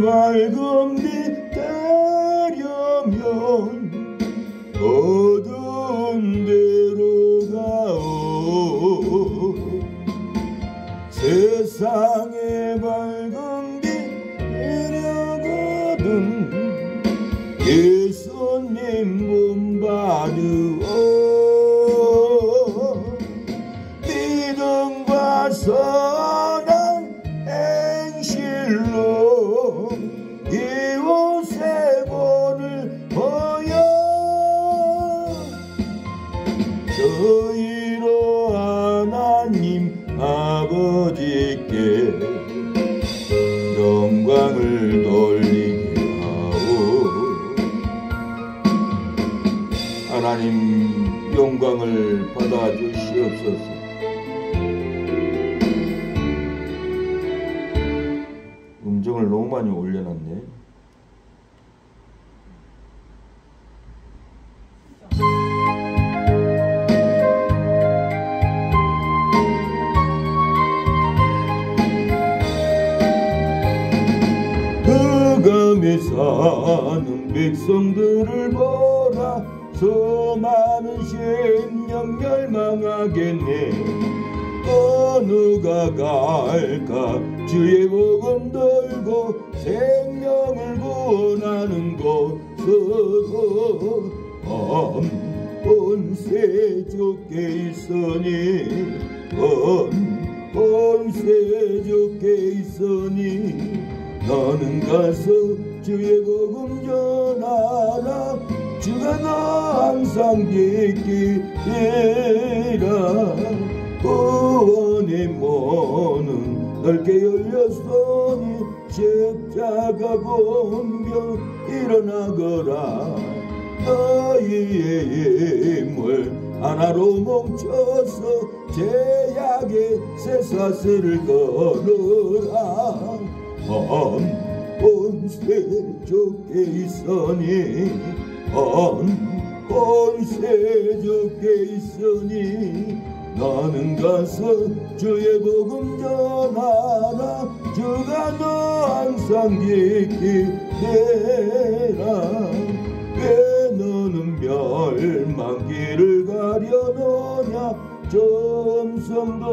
밝은 빛 되려면 어두운 데로 가오. 세상의 밝은 빛 되려거든 예수님 문 받으오. 믿음과 선한 행실로 이웃의 본을 보여 저희로 하나님 아버지께 영광을 돌리게 하오. 하나님 영광을 받아 주시옵소서. 음정을 너무 많이 올려놨네. 흑암에 사는 백성들을 보라. 수많은 생명 멸망하겠네. 어느가 갈까 주의 복음 들고 생명을 구원하는 곳으로 본세 주께 있으니 본세 주께 있으니 너는 가서 주의 복음 전하라. 주가 너 항상 지키리라. 구원의 문은 넓게 열렸으니 십자가 공병 일어나거라. 너희의 힘을 하나로 뭉쳐서 제약의 쇠사슬을 걸으라. 본세 주께 있으니 본세 주께 있으니 너는 가서 주의 복음 전하라. 주가 너 항상 지키리라. 왜 너는 멸망길을 가려노냐. 점성도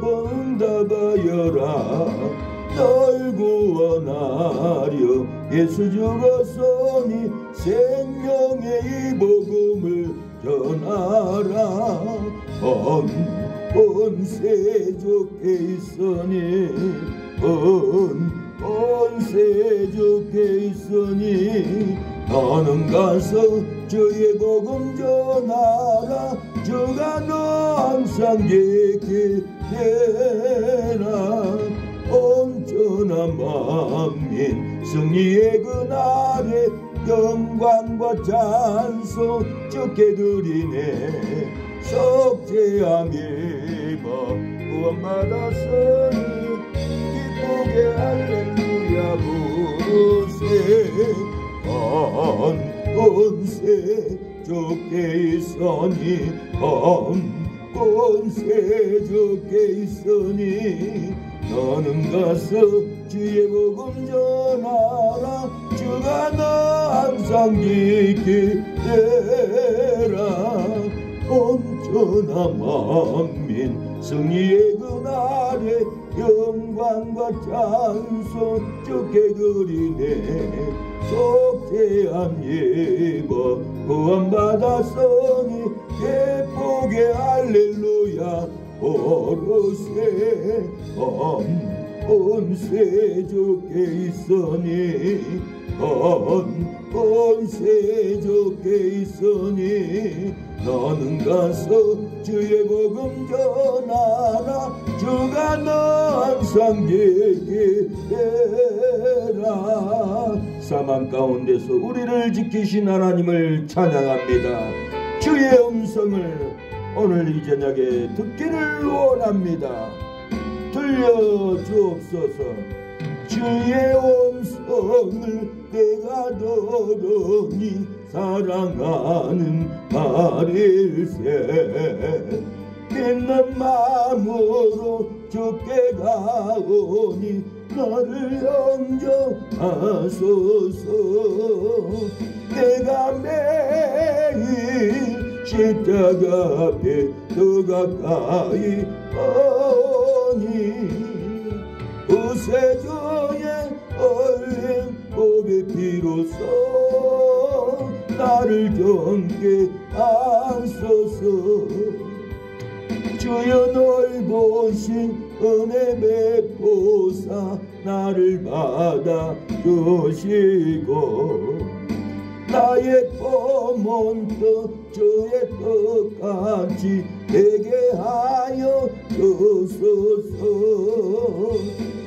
응답하여라. 널 구원하려 예수 죽었으니 생명의 이 복음을 전하라. 본세 주께 있으니 본세 주께 있으니 너는 가서 주의 복음 전하라. 주가 너 항상 지키리라. 온전한 만민 승리의 그날에 영광과 찬송 주께 드리네. 속죄함 입어 구원받았으니 기쁘게 할렐루야 부르세. 본세 주께 있으니 본세 주께 있으니 너는 가서 주의 복음 전하라. 주가 너 항상 지키리라. 온전한 만민 승리의 그날에 영광과 찬송 주께 드리네. 속죄함 입어 구원받았으니 기쁘게 할렐루야 부르세. 본세 주께 있으니 본세 주께 있으니 너는 가서 주의 복음 전하라. 주가 너 항상 지키리라. 사망 가운데서 우리를 지키신 하나님을 찬양합니다. 주의 음성을 오늘 이 저녁에 듣기를 원합니다. 들려주옵소서. 주의 음성을 내가 들으니 사랑하는 말일세. 믿는 마음으로 주께 가오니 나를 영접하소서. 내가 매일 십자가 앞에 더 가까이 오니 구세주의 얼린 보배 피로써 나를 정케 하소서. 주여 넓으신 은혜 베푸사 나를 받아 주시고 나의 pom은 주의 뜻같이 되게 하여 주소서.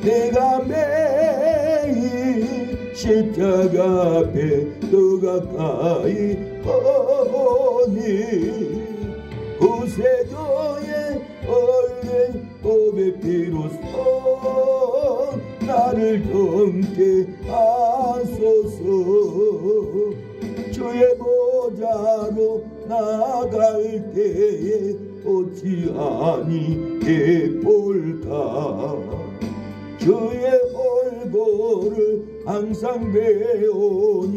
내가 매일 십자가 앞에 더 가까이 오니 구세주의 얼린 보배 피로써 나를 정케 하소서. 주의 보좌로 나갈 때에 어찌 아니 예볼까. 주의 얼굴을 항상 배우니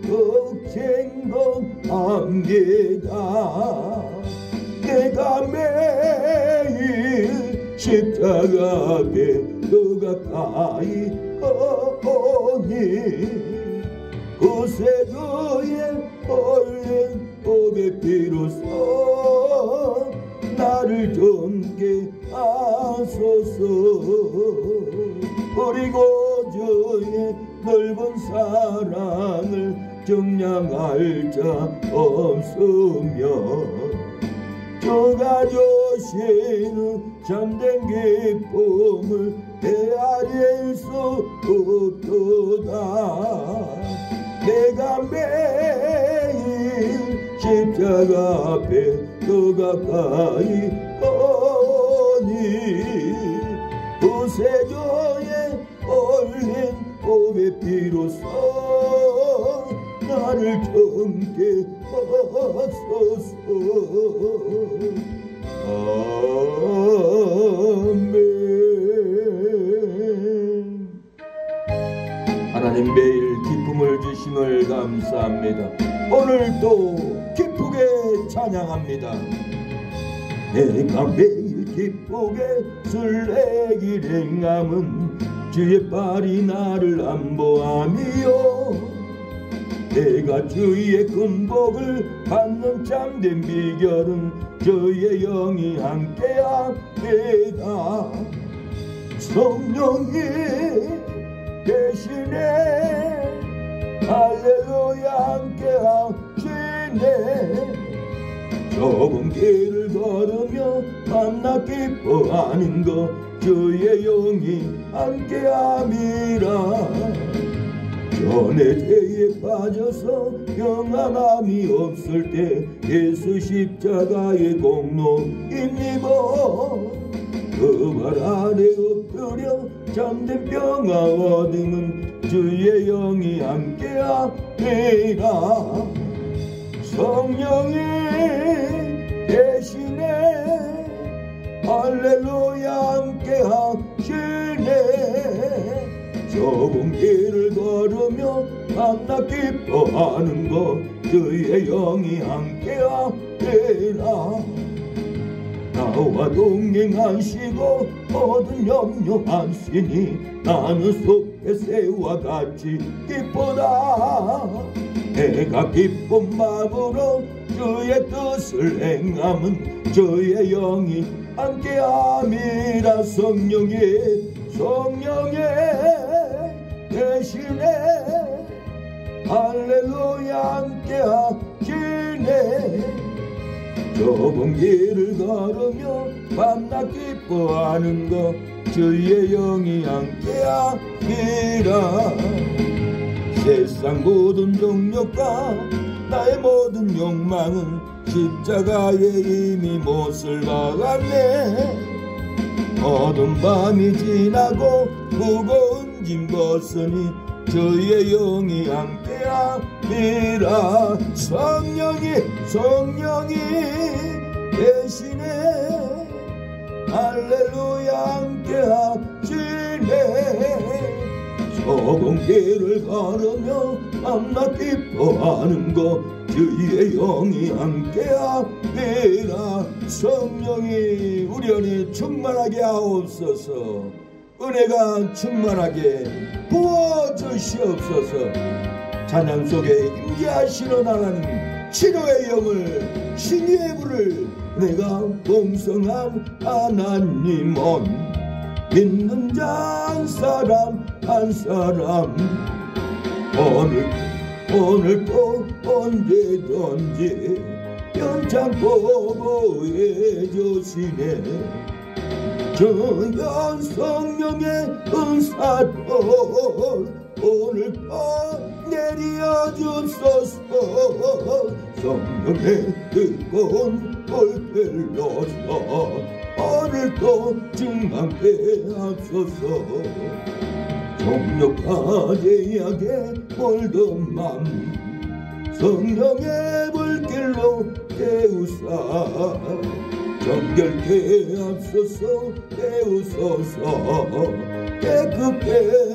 걱정건합니다. 내가 매일 십자가 앞에 더 가까이 오니 구세주의 얼린 보배 피로써 나를 정케 하소서. 그리고 주의 넓은 사랑을 정량할 자 없으며 주가 주시는 참된 기쁨을 헤아릴 수 없도다. 내가 매일 십자가 앞에 더 가까이 오니 구세주의 얼린 보배 피로써 나를 정케 하소서. 아멘. 하나님 매일 기쁨을 주심을 감사합니다. 오늘도 기쁘게 찬양합니다. 내가 매일 기쁘게 술래길 행함은 주의 발이 나를 안보함이요. 내가 주의 큰 복을 받는 참된 비결은 주의 영이 함께합니다. 성령이 대신에 할렐루야 함께하시네. 좁은 길을 걸으며 만나 기뻐하는 것 주의 영이 함께함이라. 전에 죄에 빠져서 평안함이 없을 때 예수 십자가의 공로 힘입어 그 발 아래 엎드려 잠든 평화 얻음은 주의 영이 함께함이라. 성령이 대신에 할렐루야 함께하시네. 좁은 길을 걸으며 만나 기뻐하는 것 주의 영이 함께하리라. 나와 동행하시고 모든 염려하시니 나는 숲의 새와 같이 기쁘다. 내가 기쁜 마음으로 주의 뜻을 행함은 주의 영이 함께함이라. 성령의 대신에 할렐루야 함께하시네. 좁은 길을 걸으며 만나 기뻐하는 것 주의 영이 함께하리라. 세상 모든 정욕과 나의 모든 욕망은 십자가에 이미 못을 박았네. 어두운 밤이 지나고 무거운 짐 벗으니 주의 영이 함께함이라. 성령이 대신에 할렐루야 함께하시네. 어공길을 걸으며 밤낮 기뻐하는 것 주의 영이 함께하리라. 성령이 우리 안에 충만하게 하옵소서. 은혜가 충만하게 부어주시옵소서. 찬양 속에 임재하시는 하나님, 치료의 영을, 신유의 불을 내가 봉성한 하나님은 믿는 자 한 사람 한 사람 오늘도 언제든지 연장고 보여주시네. 주여 성령의 은사도 오늘도 내려 주소서. 성령의 뜨거운 불길로서 오늘도 증강케 하소서. 정욕하게 약에 물든 맘 성령의 불길로 깨우사 정결케 하소서. 깨우소서. 깨끗게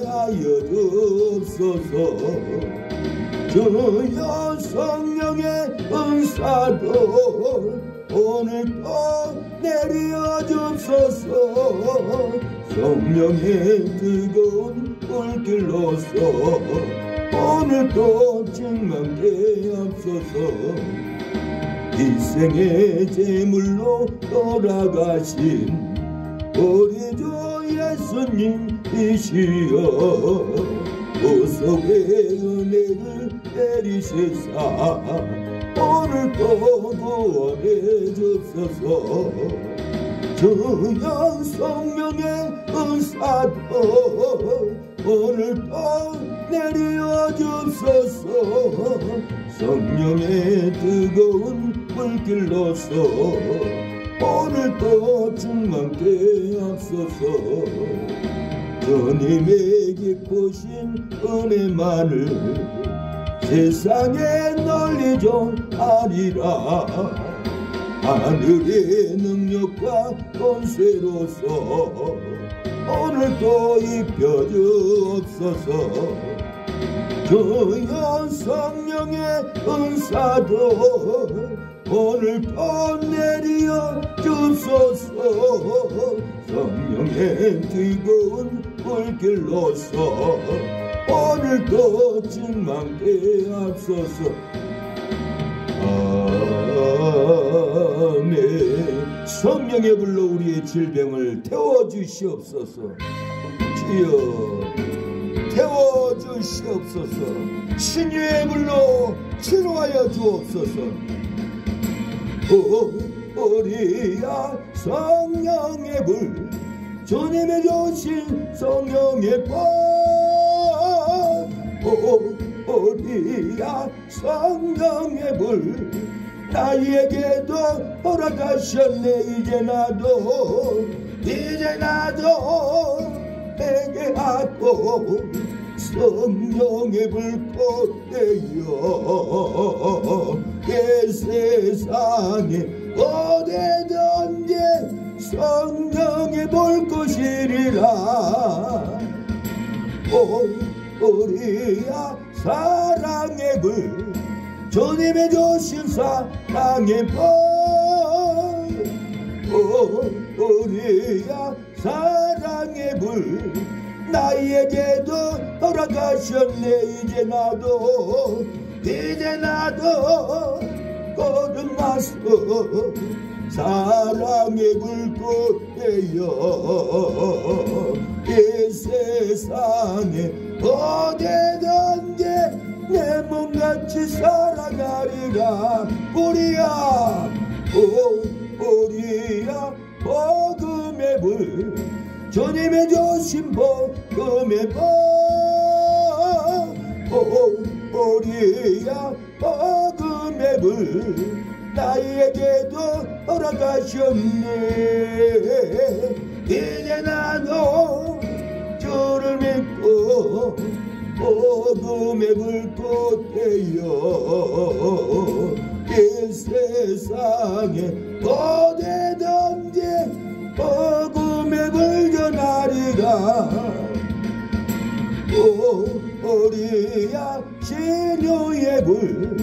하여 주옵소서. 주여 성령의 은사도 오늘도 내려 주소서. 성령의 뜨거운 불길로서 오늘도 증강케 하소서. 일생의 제물로 돌아가신 우리 주 예수님이시여 구속의 은혜를 내리시사 오늘도 구원해 주소서. 주여 성령의 은사도 오늘도 내려 주소서. 성령의 뜨거운 불길로서 오늘도 충만케 하소서. 주님의 깊으신 은혜만을 세상에 널리 전하리라. 하늘의 능력과 권세로서 오늘도 입혀주옵소서. 주여 성령의 은사도 오늘도 내려 주소서. 성령의 뜨거운 불길로서 오늘도 충만케 하소서. 아멘. 성령의 불로 우리의 질병을 태워주시옵소서. 주여 태워주시옵소서. 신유의 불로 치료하여 주옵소서. 우리야 성령의 불 주님의 주신 성령의 불 우리야 성령의 불 나에게도 허락하셨네. 이제 나도 내게 하고 성령의 불꽃되어 이 세상에 어디든지 성령의 불꽃이리라. 우리야 사랑의 불 주님의 주신 사랑의 불 우리야 사랑의 불 나에게도 허락하셨네. 이제 나도 거듭나서 사랑의 불꽃 되어 이 세상에 어디든지 내 몸같이 살아가리라. 우리야 복음의 불 주님의 주신 복음의 불 우리야 복음의 불 나에게도 허락하셨네. 이제 나도 주를 믿고 복음의 불꽃 되어 이 세상에 어디든지 복음의 불 전하리라. 어디야 진유의 불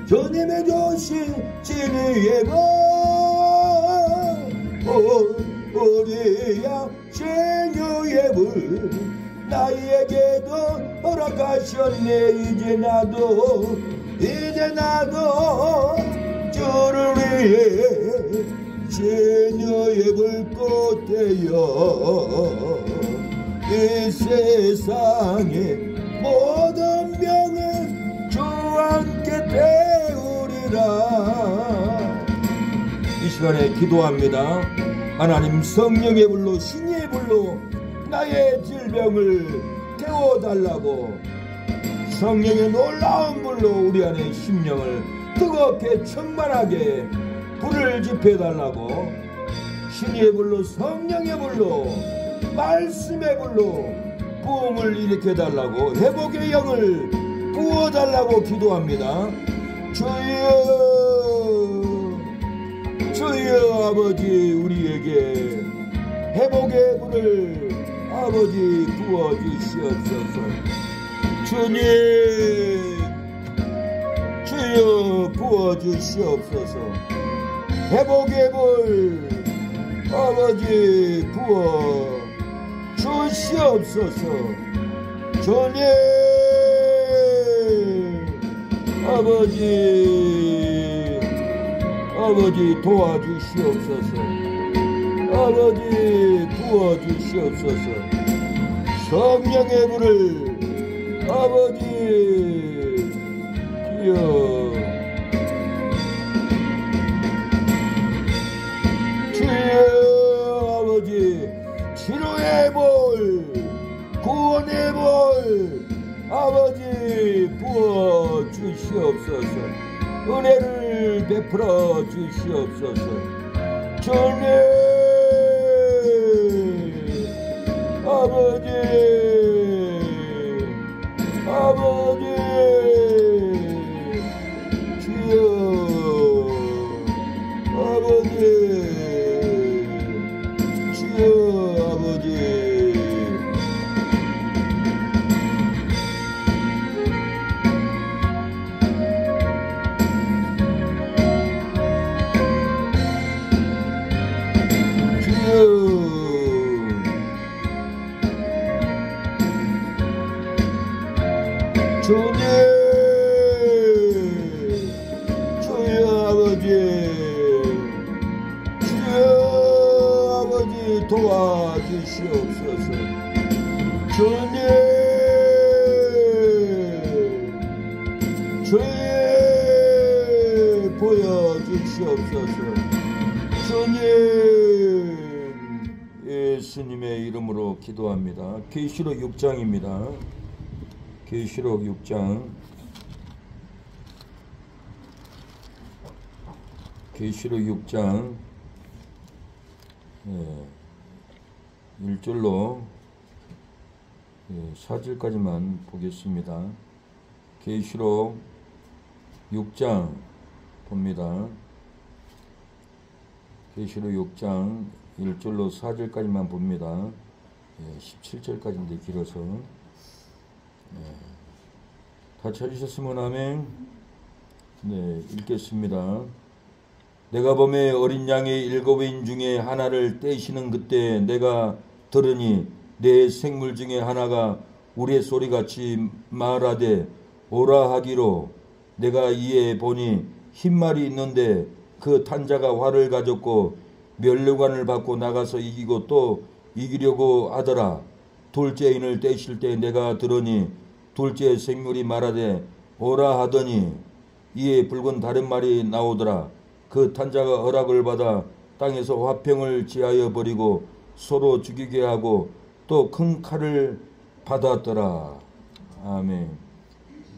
주님의 조신 진유의 불 어디야 진유의 불 나에게도 허락하셨네 이제 나도 주를 위해 진유의 불꽃 되어 이 세상의 모든 병을 주와 함께 태우리라. 이 시간에 기도합니다. 하나님 성령의 불로 신의 불로 나의 질병을 태워달라고 성령의 놀라운 불로 우리 안에 심령을 뜨겁게 충만하게 불을 지펴달라고 신의 불로 성령의 불로 말씀의 불로 부흥을 일으켜달라고 회복의 영을 부어달라고 기도합니다. 주여 아버지 우리에게 회복의 불을 아버지 부어주시옵소서. 주님 주여 부어주시옵소서. 회복의 불 아버지 부어 주시옵소서. 주님 아버지 도와주시옵소서. 아버지 부어주시옵소서. 성령의 불을 아버지 주여 아버지 치료의 불 구원의 불 아버지 부어 주시옵소서. 은혜를 베풀어 주시옵소서. 주님 아버지 주여 아버지 주여 아버지 주님 주여 아버지 도와주시옵소서. 주님 보여주시옵소서. 주님 예수님의 이름으로 기도합니다. 계시록 6장입니다. 계시록 6장 계시록 6장 1절로 4절까지만 보겠습니다. 계시록 6장 봅니다. 계시록 6장 1절로 4절까지만 봅니다. 17절까지인데 길어서 다 찾으셨으면 아멘. 네, 읽겠습니다. 내가 범에 어린 양의 7인 중에 하나를 떼시는 그때 내가 들으니 내 생물 중에 하나가 우레 소리같이 말하되 오라 하기로 내가 이에 보니 흰말이 있는데 그 탄자가 활을 가졌고 면류관을 받고 나가서 이기고 또 이기려고 하더라. 둘째인을 떼실 때 내가 들으니 둘째 생물이 말하되 오라 하더니 이에 붉은 다른 말이 나오더라. 그 탄자가 허락을 받아 땅에서 화평을 지하여 버리고 서로 죽이게 하고 또 큰 칼을 받았더라. 아멘.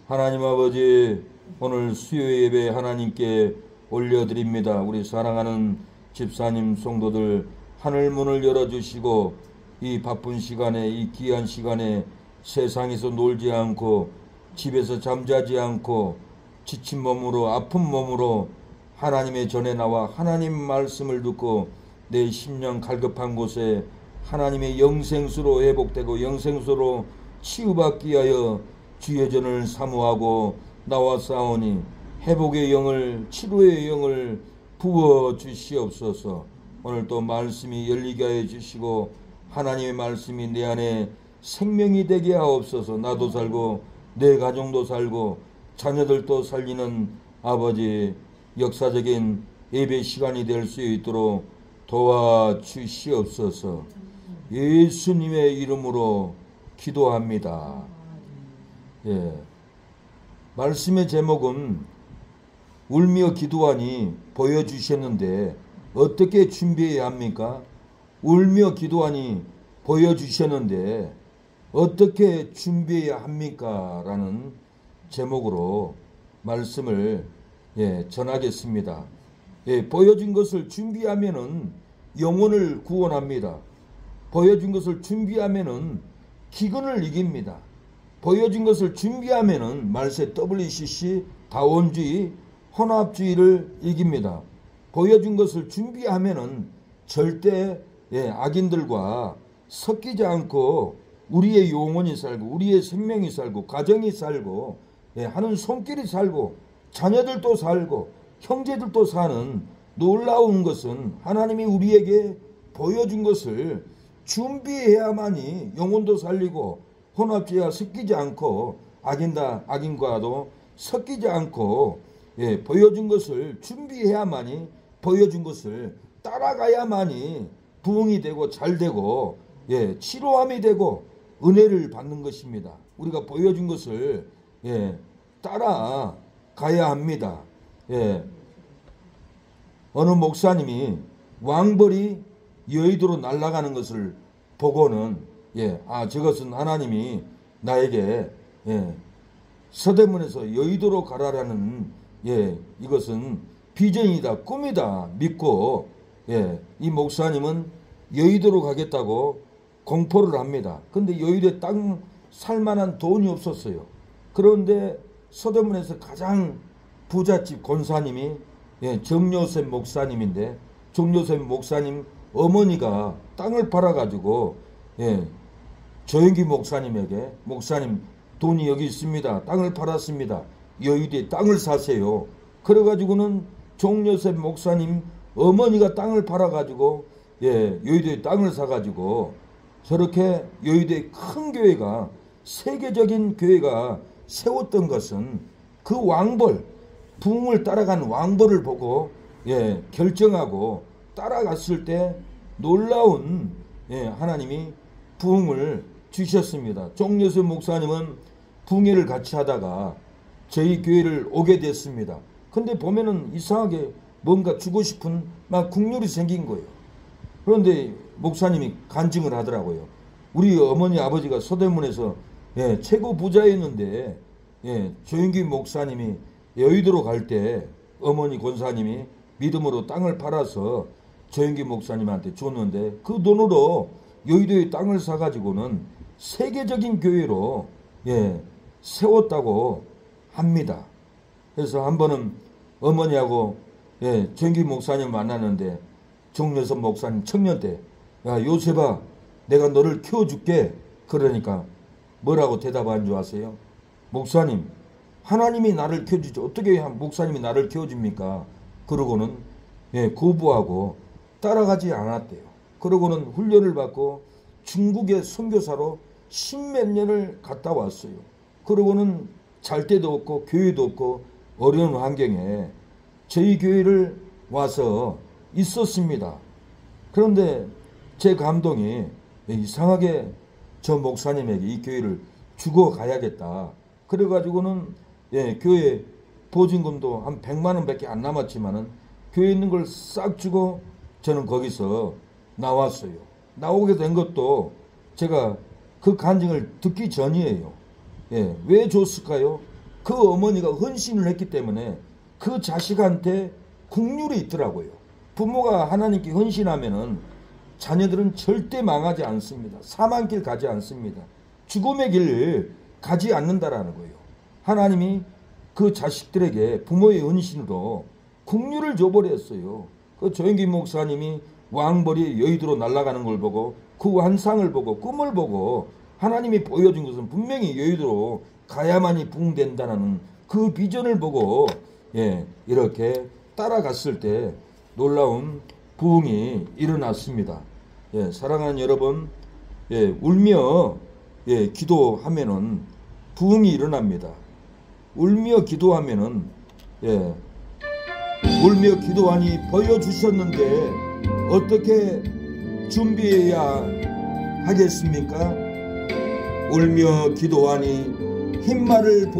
하나님 아버지 오늘 수요 예배 하나님께 올려드립니다. 우리 사랑하는 집사님 성도들 하늘 문을 열어주시고 이 바쁜 시간에 이 귀한 시간에 세상에서 놀지 않고 집에서 잠자지 않고 지친 몸으로 아픈 몸으로 하나님의 전에 나와 하나님 말씀을 듣고 내 심령 갈급한 곳에 하나님의 영생수로 회복되고 영생수로 치유받기 위하여 주의 전을 사모하고 나와 싸우니 회복의 영을, 치료의 영을 부어 주시옵소서. 오늘 또 말씀이 열리게 하여 주시고 하나님의 말씀이 내 안에 생명이 되게 하옵소서. 나도 살고 내 가정도 살고 자녀들도 살리는 아버지 역사적인 예배 시간이 될 수 있도록 도와주시옵소서. 예수님의 이름으로 기도합니다. 예. 말씀의 제목은 울며 기도하니 보여주셨는데 어떻게 준비해야 합니까? 울며 기도하니 보여주셨는데 어떻게 준비해야 합니까? 라는 제목으로 말씀을 전하겠습니다. 보여준 것을 준비하면은 영혼을 구원합니다. 보여준 것을 준비하면은 기근을 이깁니다. 보여준 것을 준비하면은 말세 WCC 다원주의 혼합주의를 이깁니다. 보여준 것을 준비하면은 절대 악인들과 섞이지 않고 우리의 영혼이 살고 우리의 생명이 살고 가정이 살고 하는 손길이 살고 자녀들도 살고 형제들도 사는 놀라운 것은 하나님이 우리에게 보여준 것을 준비해야만이 영혼도 살리고 혼합주의와 섞이지 않고 악인과도 섞이지 않고 보여준 것을 준비해야만이 보여준 것을 따라가야만이 부흥이 되고 잘되고 치료함이 되고 은혜를 받는 것입니다. 우리가 보여준 것을 따라가야 합니다. 어느 목사님이 왕벌이 여의도로 날아가는 것을 보고는 저것은 하나님이 나에게 서대문에서 여의도로 가라라는 이것은 비전이다, 꿈이다 믿고 이 목사님은 여의도로 가겠다고 공포를 합니다. 근데 여의도에 땅 살만한 돈이 없었어요. 그런데 서대문에서 가장 부잣집 권사님이 정요셉 목사님인데 정요셉 목사님 어머니가 땅을 팔아가지고 조영기 목사님에게 목사님 돈이 여기 있습니다. 땅을 팔았습니다. 여의도에 땅을 사세요. 그래가지고는 정요셉 목사님 어머니가 땅을 팔아가지고 여의도에 땅을 사가지고 저렇게 여의도의 큰 교회가 세계적인 교회가 세웠던 것은 그 왕벌 부흥을 따라간 왕벌을 보고 결정하고 따라갔을 때 놀라운 하나님이 부흥을 주셨습니다. 정요셉 목사님은 부흥회를 같이 하다가 저희 교회를 오게 됐습니다. 근데 보면은 이상하게 뭔가 주고 싶은 막 국률이 생긴 거예요. 그런데 목사님이 간증을 하더라고요. 우리 어머니 아버지가 서대문에서 최고 부자였는데 조영기 목사님이 여의도로 갈 때 어머니 권사님이 믿음으로 땅을 팔아서 조영기 목사님한테 줬는데 그 돈으로 여의도에 땅을 사가지고는 세계적인 교회로 세웠다고 합니다. 그래서 한 번은 어머니하고 조영기 목사님 만났는데 정여섭 목사님 청년 때 야 요셉아 내가 너를 키워줄게. 그러니까 뭐라고 대답한 줄 아세요? 목사님 하나님이 나를 키워주지 어떻게 목사님이 나를 키워줍니까? 그러고는 거부하고 따라가지 않았대요. 그러고는 훈련을 받고 중국의 선교사로 십몇 년을 갔다 왔어요. 그러고는 잘 데도 없고 교회도 없고 어려운 환경에 저희 교회를 와서 있었습니다. 그런데 제 감동이 이상하게 저 목사님에게 이 교회를 주고 가야겠다. 그래가지고는 교회 보증금도 한 100만 원밖에 안 남았지만은 교회에 있는 걸 싹 주고 저는 거기서 나왔어요. 나오게 된 것도 제가 그 간증을 듣기 전이에요. 왜 줬을까요? 그 어머니가 헌신을 했기 때문에 그 자식한테 국률이 있더라고요. 부모가 하나님께 헌신하면은 자녀들은 절대 망하지 않습니다. 사망길 가지 않습니다. 죽음의 길 가지 않는다라는 거예요. 하나님이 그 자식들에게 부모의 헌신으로 국률을 줘버렸어요. 그 조영기 목사님이 왕벌이 여의도로 날아가는 걸 보고 그 환상을 보고 꿈을 보고 하나님이 보여준 것은 분명히 여의도로 가야만이 부흥된다는 그 비전을 보고 이렇게 따라갔을 때 놀라운 부흥이 일어났습니다. 사랑하는 여러분, 울며 기도하면은 부흥이 일어납니다. 울며 기도하면은 울며 기도하니 보여주셨는데 어떻게 준비해야 하겠습니까? 울며 기도하니 흰말을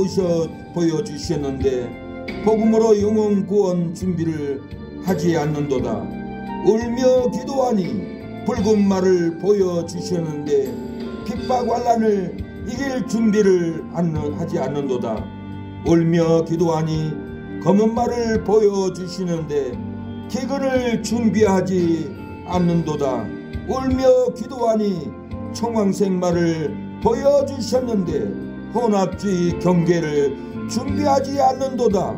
보여주셨는데 복음으로 영혼 구원 준비를 하지 않는도다. 울며 기도하니 붉은 말을 보여주셨는데 핍박 환난을 이길 준비를 하지 않는도다. 울며 기도하니 검은 말을 보여주시는데 기근을 준비하지 않는도다. 울며 기도하니 청황색 말을 보여주셨는데 혼합주의 경계를 준비하지 않는도다.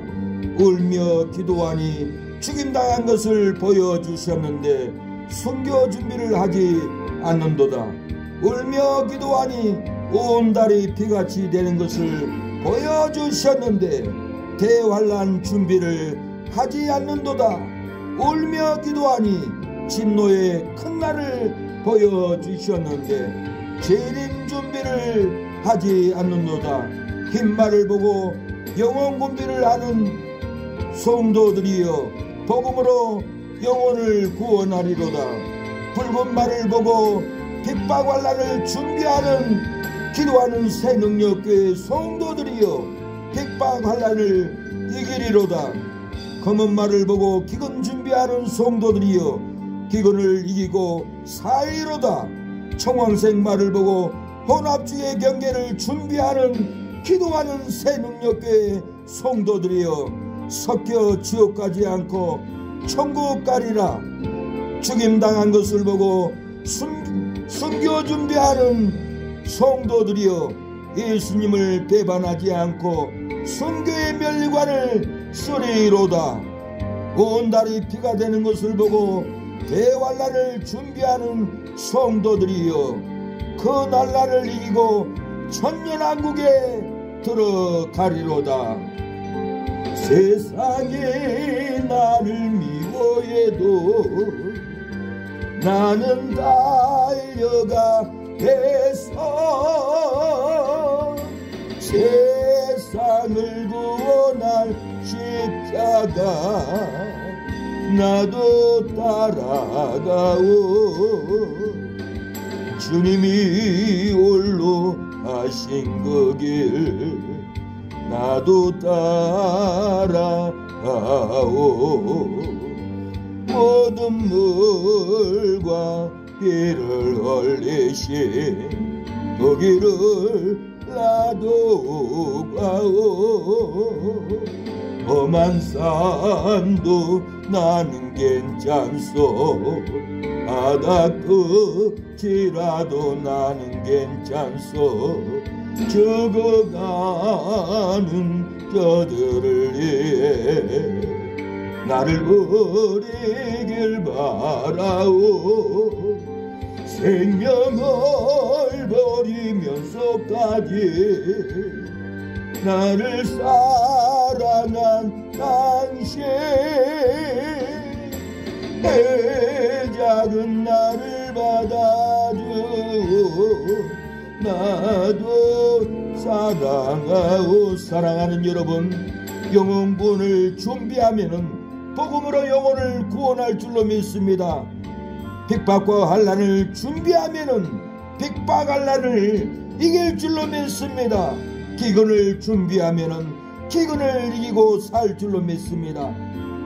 울며 기도하니 죽임당한 것을 보여주셨는데 순교 준비를 하지 않는도다. 울며 기도하니 온 달이 피같이 되는 것을 보여주셨는데 대환란 준비를 하지 않는도다. 울며 기도하니 진노의 큰 날을 보여주셨는데 재림 준비를 하지 않는도다. 흰말을 보고 영혼 군비를 하는 성도들이여 복음으로 영혼을 구원하리로다. 붉은 말을 보고 핍박 환난을 준비하는 기도하는 새 능력교회 성도들이여 핍박 환난을 이기리로다. 검은 말을 보고 기근 준비하는 성도들이여 기근을 이기고 사이로다. 청황색 말을 보고 혼합주의 경계를 준비하는 기도하는 새 능력교회 성도들이여 섞여 지옥 가지 않고 천국 가리라. 죽임당한 것을 보고 순교 준비하는 성도들이여 예수님을 배반하지 않고 순교의 멸관을 쓰리로다. 온 달이 피가 되는 것을 보고 대환란을 준비하는 성도들이여 그 난란을 이기고 천년왕국에 들어가리로다. 세상이 나를 미워해도 나는 달려가겠어. 세상을 구원할 십자가 나도 따라가오. 주님이 홀로 하신 그 길 나도 따라가오. 모든 물과 피를 흘리신 그 길을 나도 가오. 험한 산도 나는 괜찮소. 바다 끝이라도 나는 괜찮소. 죽어가는 저들을 위해 나를 버리길 바라오. 생명을 버리면서까지 나를 사랑한 당신 내 작은 나를 받아주오. 나도 사랑하오. 사랑하는 여러분, 영혼구원을 준비하면은 복음으로 영혼을 구원할 줄로 믿습니다. 핍박과 환난을 준비하면은 핍박 환난을 이길 줄로 믿습니다. 기근을 준비하면은 기근을 이기고 살 줄로 믿습니다.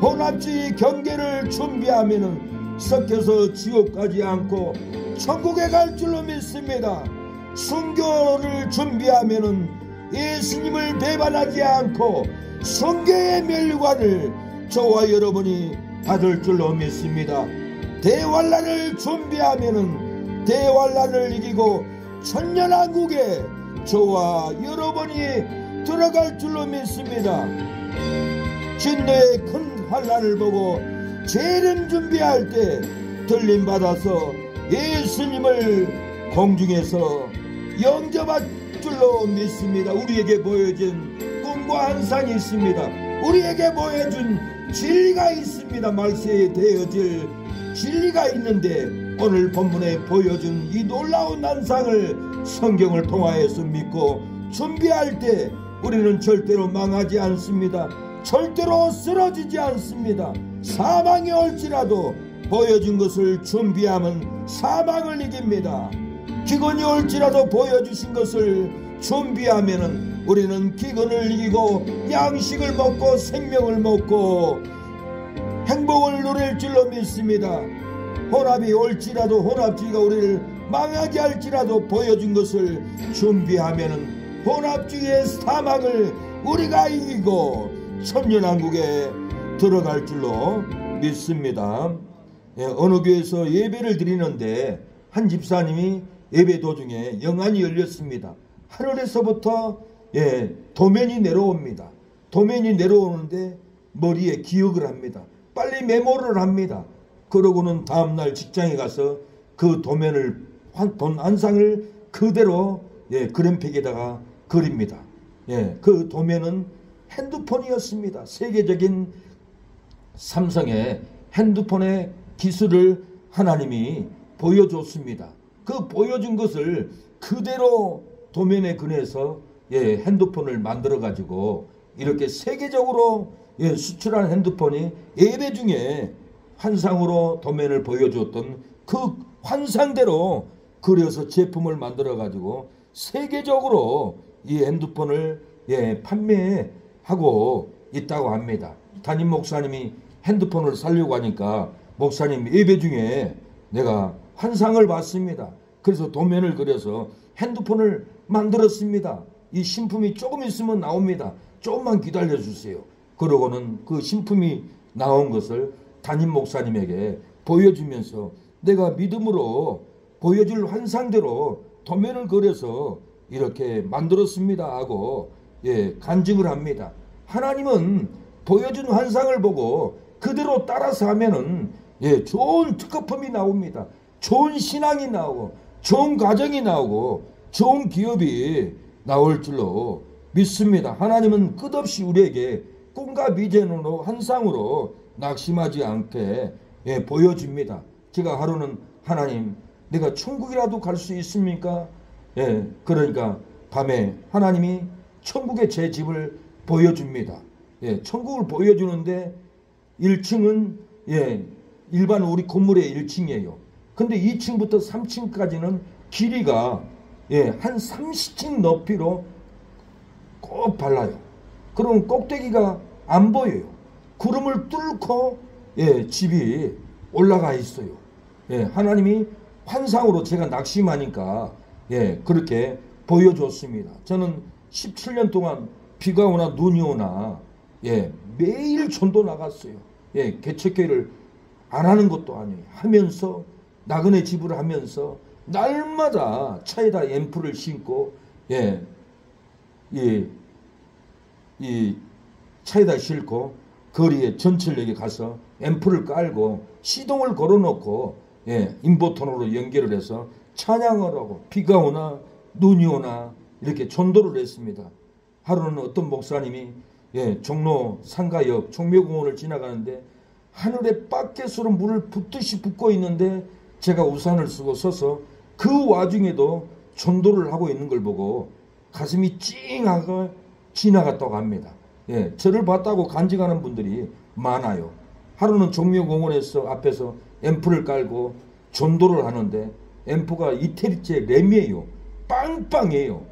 혼합주의 경계를 준비하면은 섞여서 지옥 가지 않고 천국에 갈 줄로 믿습니다. 순교를 준비하면은 예수님을 배반하지 않고 순교의 멸관을 저와 여러분이 받을 줄로 믿습니다. 대환란을 준비하면은 대환란을 이기고 천년왕국에 저와 여러분이 들어갈 줄로 믿습니다. 진노의 큰 환란을 보고 재림 준비할 때 들림 받아서 예수님을 공중에서 영접할 줄로 믿습니다. 우리에게 보여준 꿈과 환상이 있습니다. 우리에게 보여준 진리가 있습니다. 말세에 되어질 진리가 있는데 오늘 본문에 보여준 이 놀라운 환상을 성경을 통하여서 믿고 준비할 때 우리는 절대로 망하지 않습니다. 절대로 쓰러지지 않습니다. 사망이 올지라도 보여준 것을 준비하면 사망을 이깁니다. 기근이 올지라도 보여주신 것을 준비하면 우리는 기근을 이기고 양식을 먹고 생명을 먹고 행복을 누릴 줄로 믿습니다. 혼합이 올지라도 혼합주의가 우리를 망하게 할지라도 보여준 것을 준비하면 혼합주의의 사망을 우리가 이기고 천년왕국에 들어갈 줄로 믿습니다. 어느 교회에서 예배를 드리는데 한 집사님이 예배 도중에 영안이 열렸습니다. 하늘에서부터 도면이 내려옵니다. 도면이 내려오는데 머리에 기억을 합니다. 빨리 메모를 합니다. 그러고는 다음날 직장에 가서 그 도면을 본 환상을 그대로 그램팩에다가 그립니다. 그 도면은 핸드폰이었습니다. 세계적인 삼성의 핸드폰의 기술을 하나님이 보여줬습니다. 그 보여준 것을 그대로 도면에 그려서 핸드폰을 만들어 가지고 이렇게 세계적으로 수출한 핸드폰이 예배 중에 환상으로 도면을 보여줬던 그 환상대로 그려서 제품을 만들어 가지고 세계적으로 이 핸드폰을 판매하고 있다고 합니다. 담임 목사님이 핸드폰을 사려고 하니까 목사님 예배 중에 내가 환상을 봤습니다. 그래서 도면을 그려서 핸드폰을 만들었습니다. 이 신품이 조금 있으면 나옵니다. 조금만 기다려 주세요. 그러고는 그 신품이 나온 것을 담임 목사님에게 보여주면서 내가 믿음으로 보여줄 환상대로 도면을 그려서 이렇게 만들었습니다 하고 간증을 합니다. 하나님은 보여준 환상을 보고 그대로 따라서 하면은 좋은 특허품이 나옵니다. 좋은 신앙이 나오고 좋은 가정이 나오고 좋은 기업이 나올 줄로 믿습니다. 하나님은 끝없이 우리에게 꿈과 비전으로 환상으로 낙심하지 않게 보여줍니다. 제가 하루는 하나님 내가 천국이라도 갈 수 있습니까? 그러니까 밤에 하나님이 천국의 제 집을 보여줍니다. 천국을 보여주는데 1층은 일반 우리 건물의 1층이에요. 근데 2층부터 3층까지는 길이가 한 30층 높이로 꼭 발라요. 그럼 꼭대기가 안 보여요. 구름을 뚫고 집이 올라가 있어요. 하나님이 환상으로 제가 낙심하니까 그렇게 보여줬습니다. 저는 17년 동안 비가 오나 눈이 오나 매일 전도 나갔어요. 개척교회를 안 하는 것도 아니에요. 하면서 나그네 집을 하면서 날마다 차에다 앰프를 신고 이 차에다 싣고 거리에 전철역에 가서 앰프를 깔고 시동을 걸어놓고 인버터로 연결을 해서 찬양을 하고 비가 오나 눈이 오나 이렇게 전도를 했습니다. 하루는 어떤 목사님이 종로 상가역 종묘공원을 지나가는데 하늘에 바켓으로 물을 붓듯이 붓고 있는데 제가 우산을 쓰고 서서 그 와중에도 전도를 하고 있는 걸 보고 가슴이 찡하게 지나갔다고 합니다. 저를 봤다고 간증하는 분들이 많아요. 하루는 종묘공원에서 앞에서 앰프를 깔고 전도를 하는데 앰프가 이태리째 램이에요. 빵빵해요.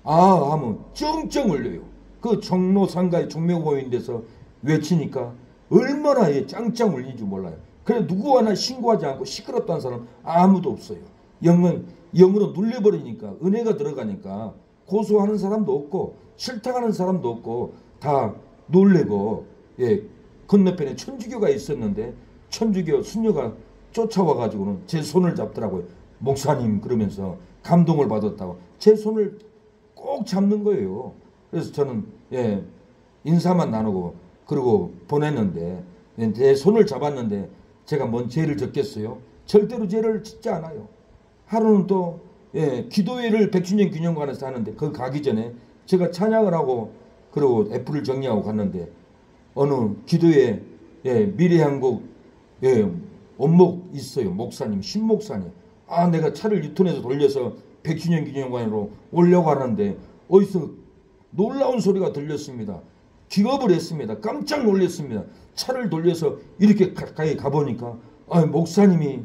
하면 쩡쩡 울려요. 그 종로 상가의 종묘공원인데서 외치니까 얼마나 짱짱 울리는지 몰라요. 그래 누구 하나 신고하지 않고 시끄럽다는 사람 아무도 없어요. 영으로 눌려버리니까 은혜가 들어가니까 고소하는 사람도 없고 싫다하는 사람도 없고 다 놀래고 건너편에 천주교가 있었는데 천주교 수녀가 쫓아와가지고는 제 손을 잡더라고요. 목사님 그러면서 감동을 받았다고 제 손을 꼭 잡는 거예요. 그래서 저는 인사만 나누고 그리고 보냈는데 제 손을 잡았는데 제가 뭔 죄를 졌겠어요? 절대로 죄를 짓지 않아요. 하루는 또 예, 기도회를 백주년 기념관에서 하는데 그 가기 전에 제가 찬양을 하고 그리고 애플을 정리하고 갔는데 어느 기도회 예, 미래한국 예, 원목 있어요. 목사님, 신목사님. 아, 내가 차를 유턴해서 돌려서 백주년 기념관으로 오려고 하는데 어디서 놀라운 소리가 들렸습니다. 기겁을 했습니다. 깜짝 놀랐습니다. 차를 돌려서 이렇게 가까이 가보니까 목사님이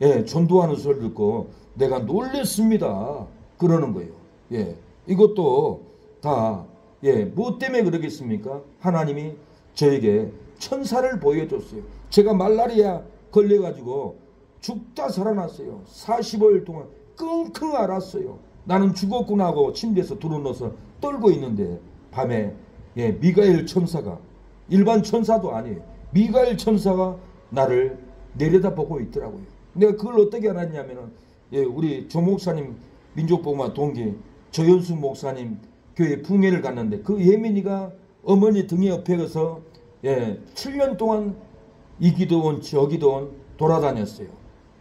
예, 전도하는 소리를 듣고 내가 놀랐습니다. 그러는 거예요. 예, 이것도 다 예, 뭐 때문에 그러겠습니까? 하나님이 저에게 천사를 보여줬어요. 제가 말라리아 걸려가지고 죽다 살아났어요. 45일 동안 끙끙 앓았어요. 나는 죽었구나 하고 침대에서 들어누워서 떨고 있는데 밤에 예, 미가엘 천사가 일반 천사도 아니에요. 미가엘 천사가 나를 내려다보고 있더라고요. 내가 그걸 어떻게 알았냐면은 예, 우리 조 목사님 민족복음화 동기 조현수 목사님 교회 풍회를 갔는데 그 예민이가 어머니 등에 옆에 가서 예, 7년 동안 이기도 온 저기도 온 돌아다녔어요.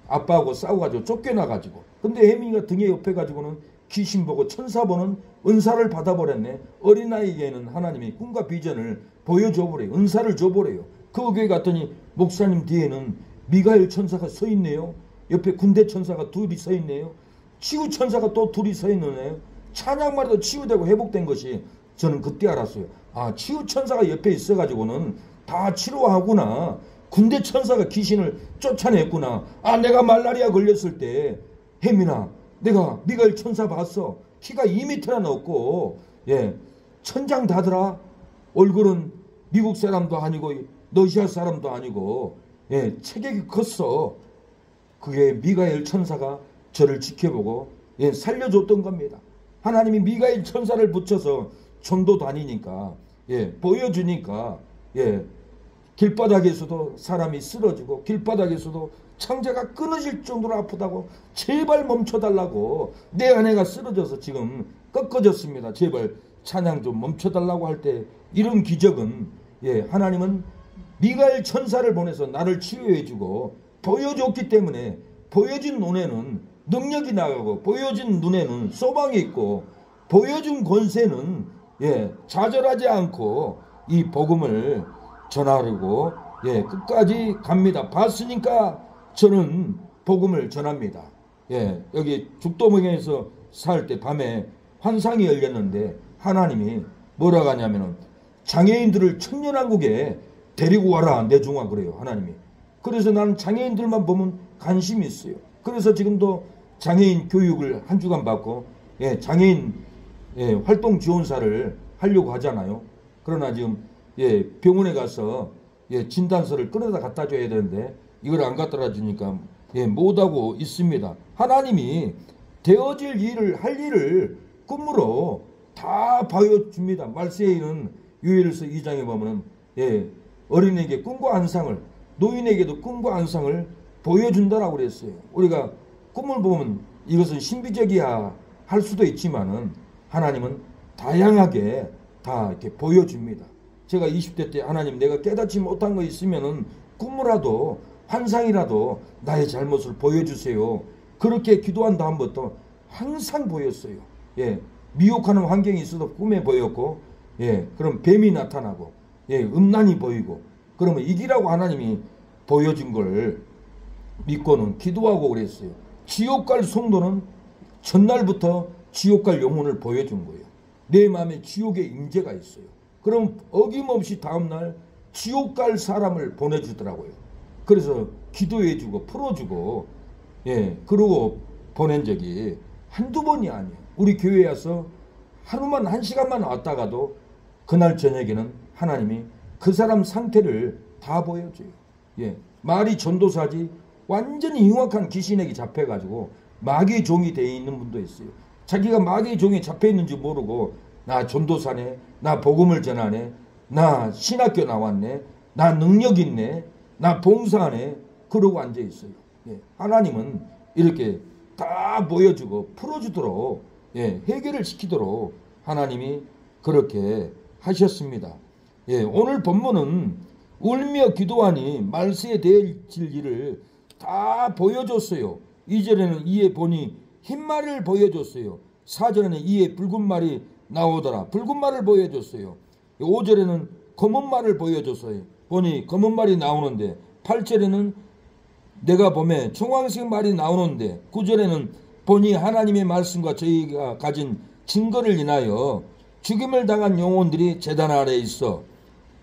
아빠하고 싸워가지고 쫓겨나가지고. 근데 혜민이가 등에 옆에 가지고는 귀신 보고 천사 보는 은사를 받아버렸네. 어린아이에게는 하나님이 꿈과 비전을 보여줘버려요. 은사를 줘버려요. 그 교회 갔더니 목사님 뒤에는 미가엘 천사가 서 있네요. 옆에 군대 천사가 둘이 서 있네요. 치유 천사가 또 둘이 서 있네요. 찬양만 해도 치유되고 회복된 것이 저는 그때 알았어요. 아, 치유 천사가 옆에 있어가지고는 다 치료하구나. 군대 천사가 귀신을 쫓아냈구나. 아, 내가 말라리아 걸렸을 때 혜민아, 내가 미가엘 천사 봤어. 키가 2m나 넘고 예, 천장다더라. 얼굴은 미국 사람도 아니고 러시아 사람도 아니고 예, 체격이 컸어. 그게 미가엘 천사가 저를 지켜보고 예, 살려줬던 겁니다. 하나님이 미가엘 천사를 붙여서 전도 다니니까 예, 보여주니까 예, 길바닥에서도 사람이 쓰러지고 길바닥에서도 창자가 끊어질 정도로 아프다고 제발 멈춰달라고 내 아내가 쓰러져서 지금 꺾어졌습니다. 제발 찬양 좀 멈춰달라고 할 때 이런 기적은 예, 하나님은 미가엘 천사를 보내서 나를 치유해주고 보여줬기 때문에 보여진 눈에는 능력이 나가고 보여진 눈에는 소망이 있고 보여준 권세는 예, 좌절하지 않고 이 복음을 전하려고 예, 끝까지 갑니다. 봤으니까 저는 복음을 전합니다. 예, 여기 죽도목에서 살 때 밤에 환상이 열렸는데 하나님이 뭐라고 하냐면은 장애인들을 천년왕국에 데리고 와라 내중화 그래요. 하나님이. 그래서 나는 장애인들만 보면 관심이 있어요. 그래서 지금도 장애인 교육을 한 주간 받고 예, 장애인 예, 활동 지원사를 하려고 하잖아요. 그러나 지금 예, 병원에 가서 예, 진단서를 끌어다 갖다 줘야 되는데 이걸 안 갖다 주니까 예, 못하고 있습니다. 하나님이 되어질 일을 할 일을 꿈으로 다 보여줍니다. 말세에 있는 요엘서 2장에 보면은 예, 어린에게 꿈과 안상을 노인에게도 꿈과 안상을 보여준다라고 그랬어요. 우리가 꿈을 보면 이것은 신비적이야 할 수도 있지만은 하나님은 다양하게 다 이렇게 보여줍니다. 제가 20대 때 하나님 내가 깨닫지 못한 거 있으면은 꿈이라도 환상이라도 나의 잘못을 보여주세요. 그렇게 기도한 다음부터 항상 보였어요. 예, 미혹하는 환경이 있어도 꿈에 보였고, 예, 그럼 뱀이 나타나고, 예, 음란이 보이고, 그러면 이기라고 하나님이 보여준 걸 믿고는 기도하고 그랬어요. 지옥 갈 성도는 전날부터 지옥 갈 영혼을 보여준 거예요. 내 마음에 지옥의 임재가 있어요. 그럼 어김없이 다음날 지옥 갈 사람을 보내주더라고요. 그래서 기도해주고 풀어주고 예, 그러고 보낸 적이 한두 번이 아니에요. 우리 교회에 와서 하루만 1시간만 왔다가도 그날 저녁에는 하나님이 그 사람 상태를 다 보여줘요. 예, 말이 전도사지 완전히 흉악한 귀신에게 잡혀가지고 마귀의 종이 되어 있는 분도 있어요. 자기가 마귀의 종에 잡혀있는지 모르고 나 전도사네, 나 복음을 전하네, 나 신학교 나왔네, 나 능력 있네, 나 봉사하네 그러고 앉아있어요. 예, 하나님은 이렇게 다 보여주고 풀어주도록 예, 해결을 시키도록 하나님이 그렇게 하셨습니다. 예, 오늘 본문은 울며 기도하니 말세에 대해질 일을 다 보여줬어요. 2절에는 이에 보니 흰 말을 보여줬어요. 4절에는 이에 붉은 말이 나오더라. 붉은 말을 보여줬어요. 5절에는 검은 말을 보여줬어요. 보니 검은 말이 나오는데 8절에는 내가 봄에 청황색 말이 나오는데 9절에는 보니 하나님의 말씀과 저희가 가진 증거를 인하여 죽임을 당한 영혼들이 제단 아래에 있어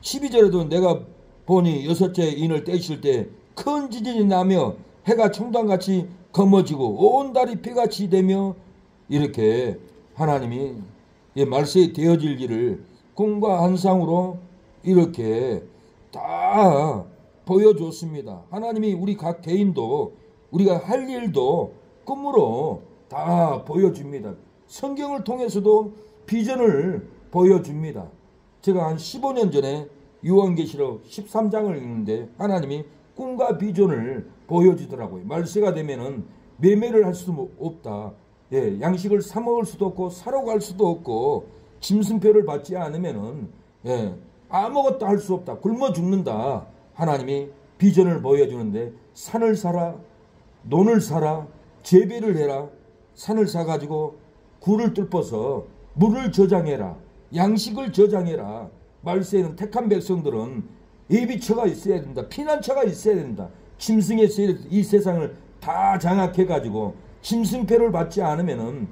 12절에도 내가 보니 여섯째 인을 떼실 때 큰 지진이 나며 해가 청단같이 검어지고 온 달이 피같이 되며 이렇게 하나님이 말세에 되어질 일을 꿈과 환상으로 이렇게 다 보여줬습니다. 하나님이 우리 각 개인도 우리가 할 일도 꿈으로 다 보여줍니다. 성경을 통해서도 비전을 보여줍니다. 제가 한 15년 전에 요한계시록 13장을 읽는데 하나님이 꿈과 비전을 보여주더라고요. 말세가 되면은 매매를 할 수도 없다. 양식을 사 먹을 수도 없고 사러 갈 수도 없고 짐승표를 받지 않으면은 아무것도 할 수 없다. 굶어 죽는다. 하나님이 비전을 보여주는데 산을 사라, 논을 사라, 재배를 해라. 산을 사가지고 굴을 뚫어서 물을 저장해라. 양식을 저장해라. 말세에는 택한 백성들은 예비처가 있어야 된다. 피난처가 있어야 된다. 짐승의 이 세상을 다 장악해가지고 짐승표를 받지 않으면은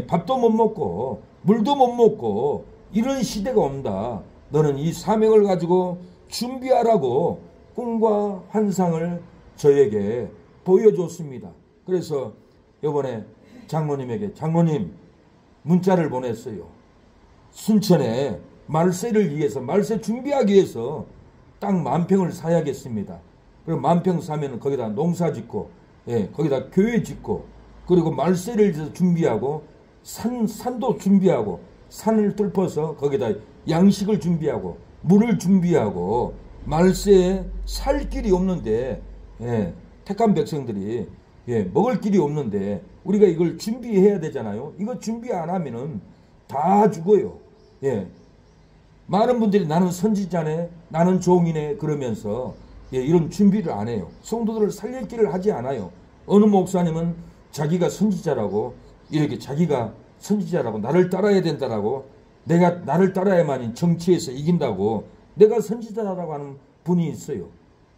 밥도 못 먹고 물도 못 먹고 이런 시대가 온다. 너는 이 사명을 가지고 준비하라고 꿈과 환상을 저에게 보여줬습니다. 그래서 이번에 장로님에게 장로님 문자를 보냈어요. 순천에 말세를 위해서 말세 준비하기 위해서 땅 10,000평을 사야겠습니다. 그리고 10,000평 사면 거기다 농사 짓고 거기다 교회 짓고 그리고 말세를 위해서 준비하고 산도 준비하고 산을 뚫어서 거기다 양식을 준비하고 물을 준비하고 말세에 살 길이 없는데 택한 백성들이 먹을 길이 없는데 우리가 이걸 준비해야 되잖아요. 이거 준비 안 하면은 다 죽어요. 많은 분들이 나는 선지자네, 나는 종이네 그러면서 이런 준비를 안 해요. 성도들을 살릴 길을 하지 않아요. 어느 목사님은 자기가 선지자라고 이렇게 자기가 선지자라고 나를 따라야 된다라고 내가 나를 따라야만이 정치에서 이긴다고 내가 선지자라고 하는 분이 있어요.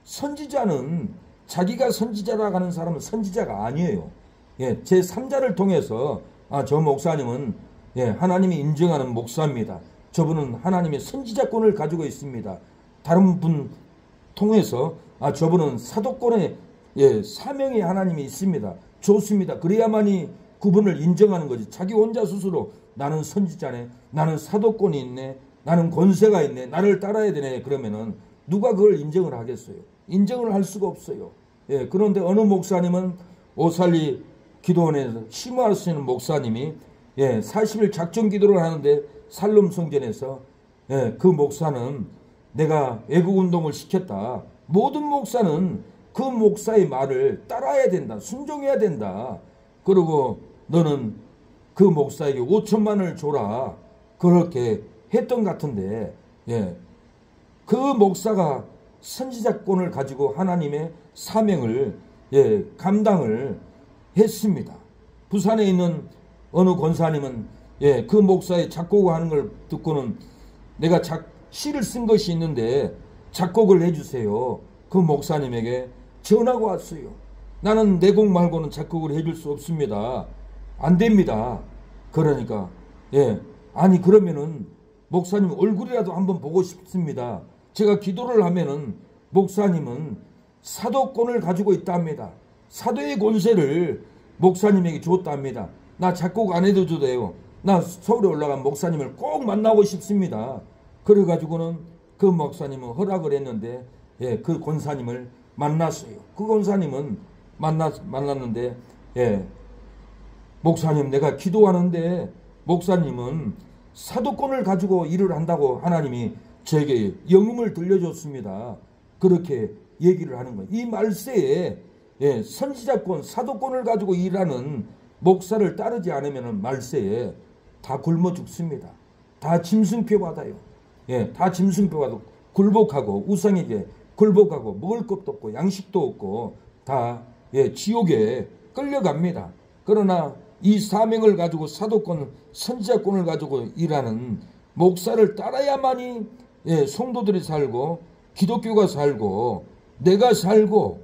선지자는 자기가 선지자라고 하는 사람은 선지자가 아니에요. 제3자를 통해서 저 목사님은 하나님이 인정하는 목사입니다. 저분은 하나님의 선지자권을 가지고 있습니다. 다른 분 통해서 저분은 사도권의 사명이 하나님이 있습니다. 좋습니다. 그래야만이 그분을 인정하는 거지. 자기 혼자 스스로 나는 선지자네, 나는 사도권이 있네, 나는 권세가 있네, 나를 따라야 되네 그러면은 누가 그걸 인정을 하겠어요? 인정을 할 수가 없어요. 그런데 어느 목사님은 오살리 기도원에서 심화하시는 목사님이 40일 작전 기도를 하는데 살롬 성전에서 그 목사는 내가 애국운동을 시켰다. 모든 목사는 그 목사의 말을 따라야 된다. 순종해야 된다. 그리고 너는 그 목사에게 5천만을 줘라. 그렇게 했던 것 같은데 그 목사가 선지자권을 가지고 하나님의 사명을 감당을 했습니다. 부산에 있는 어느 권사님은 그 목사의 작곡을 하는 걸 듣고는 내가 시를 쓴 것이 있는데 작곡을 해주세요. 그 목사님에게 전화가 왔어요. 나는 내 곡 말고는 작곡을 해줄 수 없습니다. 안 됩니다. 그러니까 아니 그러면은 목사님 얼굴이라도 한번 보고 싶습니다. 제가 기도를 하면은 목사님은 사도권을 가지고 있답니다. 사도의 권세를 목사님에게 줬답니다. 나 작곡 안 해도 돼요. 나 서울에 올라간 목사님을 꼭 만나고 싶습니다. 그래가지고는 그 목사님은 허락을 했는데 그 권사님을 만났어요. 그 권사님은 만났는데 목사님 내가 기도하는데 목사님은 사도권을 가지고 일을 한다고 하나님이 저에게 영음을 들려줬습니다. 그렇게 얘기를 하는 거예요. 이 말세에 선지자권 사도권을 가지고 일하는 목사를 따르지 않으면 말세에 다 굶어 죽습니다. 다 짐승표 받아요. 다 짐승표 받고 굴복하고 우상에게 굴복하고 먹을 것도 없고 양식도 없고 다 지옥에 끌려갑니다. 그러나 이 사명을 가지고 사도권, 선지자권을 가지고 일하는 목사를 따라야만이 성도들이 살고 기독교가 살고 내가 살고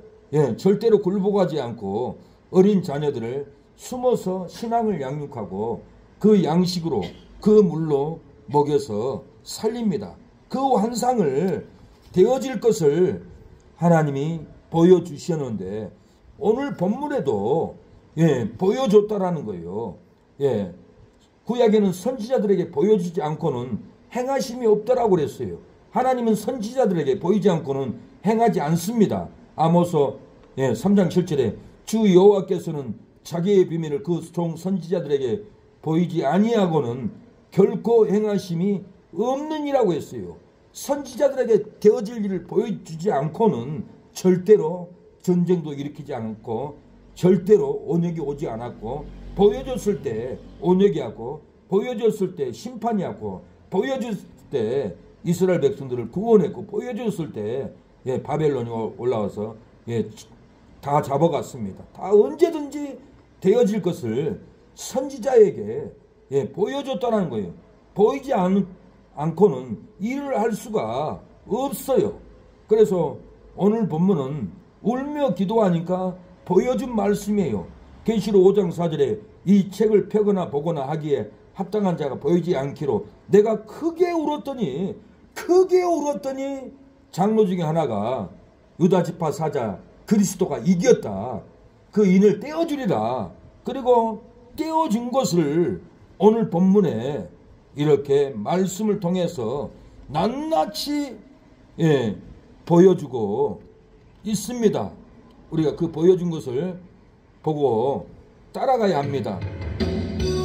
절대로 굴복하지 않고 어린 자녀들을 숨어서 신앙을 양육하고 그 양식으로 그 물로 먹여서 살립니다. 그 환상을 되어질 것을 하나님이 보여주셨는데 오늘 본문에도 보여줬다라는 거예요. 구약에는 선지자들에게 보여주지 않고는 행하심이 없다라고 그랬어요. 하나님은 선지자들에게 보이지 않고는 행하지 않습니다. 아모스 3장 7절에 주 여호와께서는 자기의 비밀을 그 종 선지자들에게 보이지 아니하고는 결코 행하심이 없느니라고 했어요. 선지자들에게 되어질 일을 보여주지 않고는 절대로 전쟁도 일으키지 않고 절대로 온역이 오지 않았고 보여줬을 때 온역이 하고 보여줬을 때 심판이 하고 보여줬을 때 이스라엘 백성들을 구원했고 보여줬을 때 바벨론이 올라와서 다 잡아갔습니다. 다 언제든지 되어질 것을 선지자에게 보여줬다는 거예요. 보이지 않고는 일을 할 수가 없어요. 그래서 오늘 본문은 울며 기도하니까 보여준 말씀이에요. 계시록 5장 4절에 이 책을 펴거나 보거나 하기에 합당한 자가 보이지 않기로 내가 크게 울었더니 장로 중에 하나가 유다지파 사자 그리스도가 이겼다. 그 인을 떼어주리라. 그리고 떼어준 것을 오늘 본문에 이렇게 말씀을 통해서 낱낱이 보여주고 있습니다. 우리가 그 보여준 것을 보고 따라가야 합니다.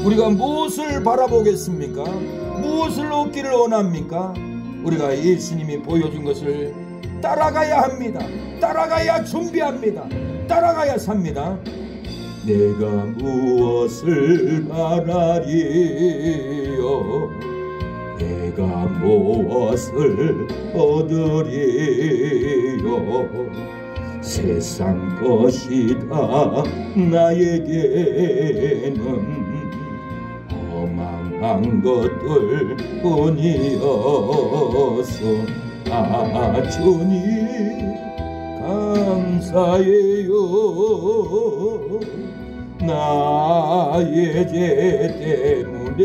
우리가 무엇을 바라보겠습니까? 무엇을 얻기를 원합니까? 우리가 예수님이 보여준 것을 따라가야 합니다. 따라가야 준비합니다. 따라가야 삽니다. 내가 무엇을 바라리요? 내가 무엇을 얻으리요? 세상 것이 다 나에게는 허망한 것들 뿐이어서 주님 감사해요. 나의 죄 때문에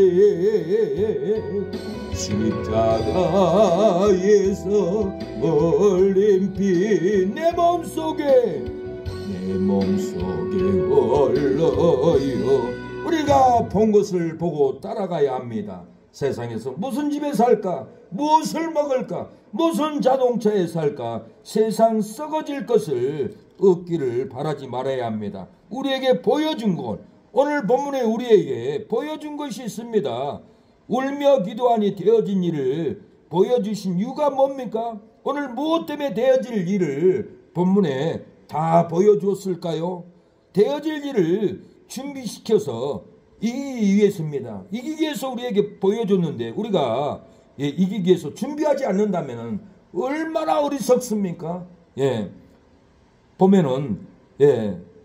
십자가에서 흘린 피 내 몸속에 흘러요. 우리가 본 것을 보고 따라가야 합니다. 세상에서 무슨 집에 살까? 무엇을 먹을까? 무슨 자동차에 살까? 세상 썩어질 것을 얻기를 바라지 말아야 합니다. 우리에게 보여준 것, 오늘 본문에 우리에게 보여준 것이 있습니다. 울며 기도하니 되어진 일을 보여주신 이유가 뭡니까? 오늘 무엇 때문에 되어질 일을 본문에 다 보여주었을까요? 되어질 일을 준비시켜서 이기기 위해서입니다. 이기기 위해서 우리에게 보여줬는데 우리가 이기기 위해서 준비하지 않는다면 얼마나 어리석습니까? 보면은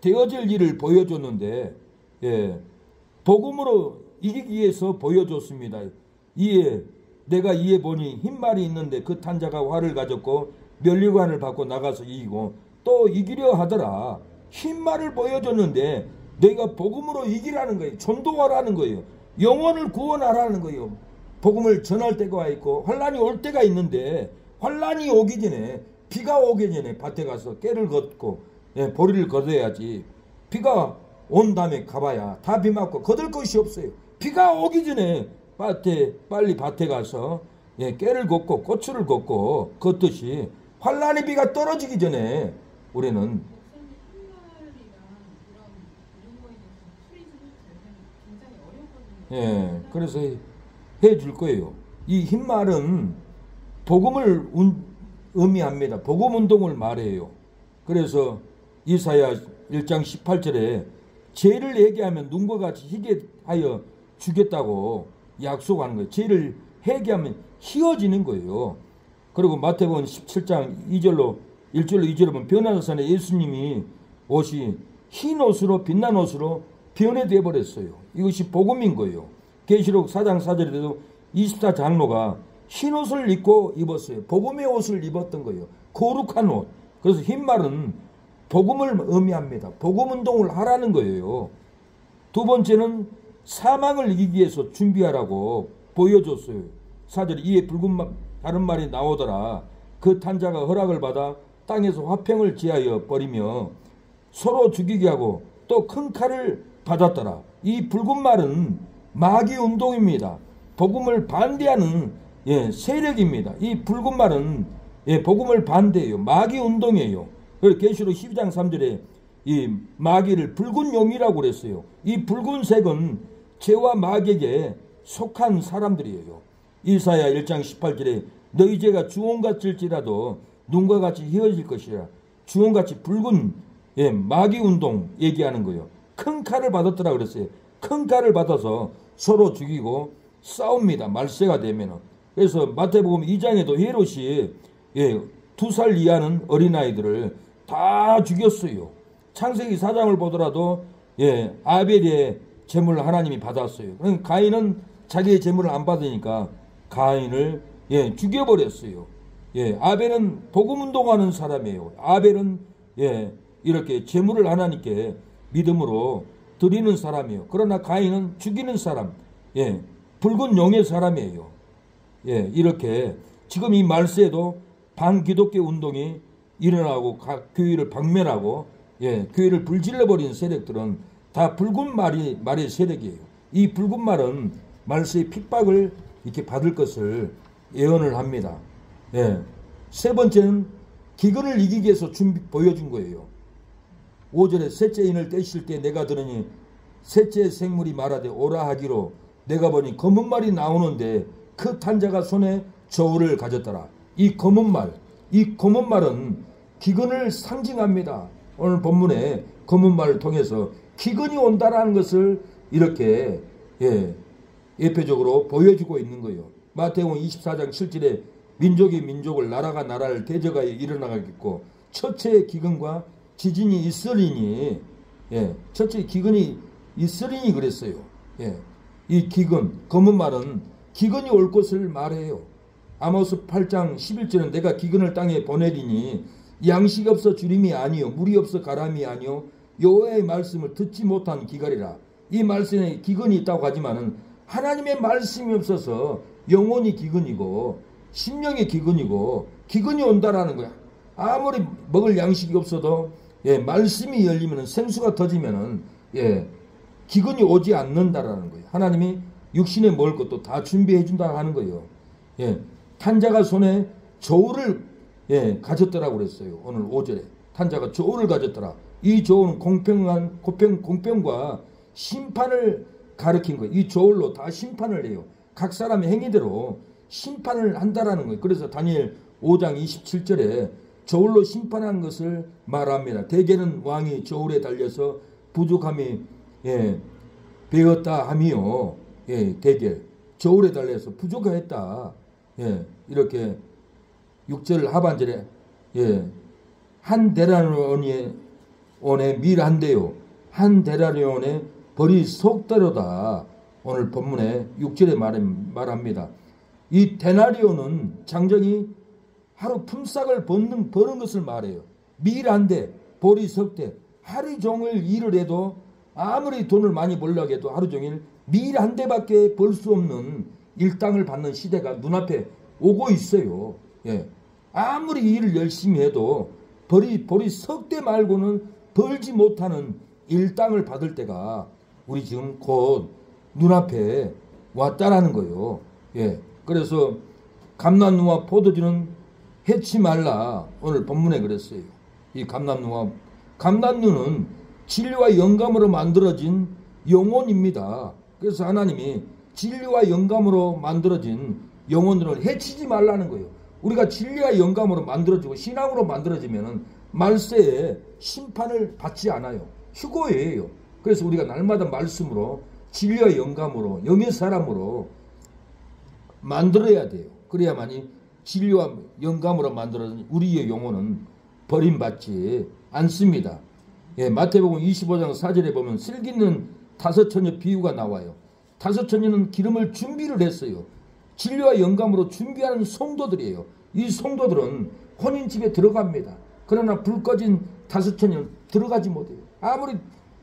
되어질 일을 보여줬는데 복음으로 이기기 위해서 보여줬습니다. 내가 이에 보니 흰말이 있는데 그 탄자가 활을 가졌고 면류관을 받고 나가서 이기고 또 이기려 하더라. 흰말을 보여줬는데 내가 복음으로 이기라는 거예요. 전도하라는 거예요. 영혼을 구원하라는 거예요. 복음을 전할 때가 와 있고 환란이 올 때가 있는데 환란이 오기 전에 비가 오기 전에 밭에 가서 깨를 걷고 보리를 걷어야지. 비가 온 다음에 가봐야 다 비 맞고 거둘 것이 없어요. 비가 오기 전에 빨리 밭에 가서 깨를 걷고 고추를 걷고 걷듯이 환란의 비가 떨어지기 전에 우리는 그래서 해줄 거예요. 이 흰말은 복음을 의미합니다. 복음 운동을 말해요. 그래서 이사야 1장 18절에 죄를 회개하면 눈과 같이 희게 하여 주겠다고 약속하는 거예요. 죄를 회개하면 희어지는 거예요. 그리고 마태복음 17장 2절로 1절로 2절에 보면 변화산에 예수님이 옷이 흰 옷으로 빛난 옷으로 변해돼 버렸어요. 이것이 복음인 거예요. 계시록 4장 4절에도 24장로가 흰 옷을 입었어요. 복음의 옷을 입었던 거예요. 거룩한 옷. 그래서 흰 말은 복음을 의미합니다. 복음 운동을 하라는 거예요. 두 번째는 사망을 이기기 위해서 준비하라고 보여줬어요. 4절에 이에 붉은 다른 말이 나오더라. 그 탄자가 허락을 받아 땅에서 화평을 제하여 버리며 서로 죽이게 하고 또 큰 칼을 받았더라. 이 붉은 말은 마귀 운동입니다. 복음을 반대하는 세력입니다. 이 붉은 말은 복음을 반대해요. 마귀 운동이에요. 그래서 계시록 12장 3절에 이 마귀를 붉은 용이라고 그랬어요. 이 붉은색은 죄와 마귀에게 속한 사람들이에요. 이사야 1장 18절에 너희 죄가 주홍같을지라도 눈과 같이 희어질 것이라. 주홍같이 붉은 마귀 운동 얘기하는 거예요. 큰 칼을 받았더라 그랬어요. 큰 칼을 받아서 서로 죽이고 싸웁니다. 말세가 되면은. 그래서 마태복음 2장에도 헤롯이 2살 이하는 어린아이들을 다 죽였어요. 창세기 4장을 보더라도 아벨의 제물을 하나님이 받았어요. 가인은 자기의 제물을 안 받으니까 가인을 죽여버렸어요. 아벨은 복음 운동하는 사람이에요. 아벨은 이렇게 제물을 하나님께 믿음으로 드리는 사람이에요. 그러나 가인은 죽이는 사람, 붉은 용의 사람이에요. 이렇게 지금 이 말세에도 반기독교 운동이 일어나고 교회를 박멸하고 교회를 불질러버리는 세력들은 다 붉은 말의 세력이에요. 이 붉은 말은 말세의 핍박을 이렇게 받을 것을 예언을 합니다. 세 번째는 기근을 이기기 위해서 보여준 거예요. 5절에 셋째 인을 떼실 때 내가 들으니 셋째 생물이 말하되 오라 하기로 내가 보니 검은 말이 나오는데 그 탄자가 손에 저울을 가졌더라. 이 검은 말은 기근을 상징합니다. 오늘 본문에 검은 말을 통해서 기근이 온다라는 것을 이렇게 예표적으로 보여주고 있는 거예요. 마태복음 24장 7절에 민족이 민족을 나라가 나라를 대적하여 일어나겠고 첫째 기근과 지진이 있으리니 첫째 기근이 있으리니 그랬어요. 이 기근 검은 말은 기근이 올 것을 말해요. 아모스 8장 11절은 내가 기근을 땅에 보내리니 양식이 없어 주림이 아니요 물이 없어 가람이 아니요 여호와의 말씀을 듣지 못한 기갈이라. 이 말씀에 기근이 있다고 하지만은 하나님의 말씀이 없어서 영혼이 기근이고 심령이 기근이고 기근이 온다라는 거야. 아무리 먹을 양식이 없어도 말씀이 열리면은 생수가 터지면은 기근이 오지 않는다라는 거예요. 하나님이 육신에 먹을 것도 다 준비해 준다 하는 거예요. 탄자가 손에 저울을 가졌더라고 그랬어요. 오늘 5절에 탄자가 저울을 가졌더라. 이 저울은 공평과 심판을 가리킨 거예요. 이 저울로 다 심판을 해요. 각 사람의 행위대로 심판을 한다라는 거예요. 그래서 다니엘 5장 27절에 저울로 심판한 것을 말합니다. 대개는 왕이 저울에 달려서 부족함이 배었다 하며 대개 저울에 달려서 부족했다. 이렇게 6절 하반절에 한 데나리온의 밀한대요. 한 데나리온의 벌이 속대로다. 오늘 본문에 6절에 말합니다. 이 데나리온은 장정이 하루 품삯을 버는 것을 말해요. 밀 한 대, 보리 석 대. 하루 종일 일을 해도 아무리 돈을 많이 벌려고 해도 하루 종일 밀 한 대밖에 벌 수 없는 일당을 받는 시대가 눈앞에 오고 있어요. 아무리 일을 열심히 해도 보리 석 대 말고는 벌지 못하는 일당을 받을 때가 우리 지금 곧 눈앞에 왔다라는 거예요. 그래서 감람나무와 포도주는 해치 말라. 오늘 본문에 그랬어요. 이 감람나무는 진리와 영감으로 만들어진 영혼입니다. 그래서 하나님이 진리와 영감으로 만들어진 영혼들을 해치지 말라는 거예요. 우리가 진리와 영감으로 만들어지고 신앙으로 만들어지면 말세에 심판을 받지 않아요. 휴거예요. 그래서 우리가 날마다 말씀으로 진리와 영감으로 영의 사람으로 만들어야 돼요. 그래야만이 진리와 영감으로 만들어진 우리의 영혼은 버림받지 않습니다. 마태복음 25장 4절에 보면 슬기는 다섯 처녀 비유가 나와요. 다섯 처녀는 기름을 준비를 했어요. 진리와 영감으로 준비하는 성도들이에요. 이 성도들은 혼인집에 들어갑니다. 그러나 불 꺼진 다섯 처녀는 들어가지 못해요. 아무리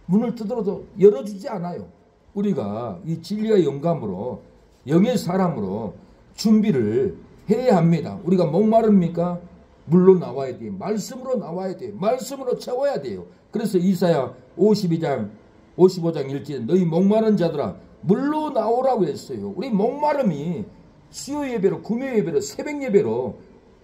문을 두드려도 열어주지 않아요. 우리가 이 진리와 영감으로 영의 사람으로 준비를 해야 합니다. 우리가 목마릅니까? 물로 나와야 돼요. 말씀으로 나와야 돼요. 말씀으로 채워야 돼요. 그래서 이사야 55장 1절에 너희 목마른 자들아 물로 나오라고 했어요. 우리 목마름이 수요 예배로, 금요 예배로, 새벽 예배로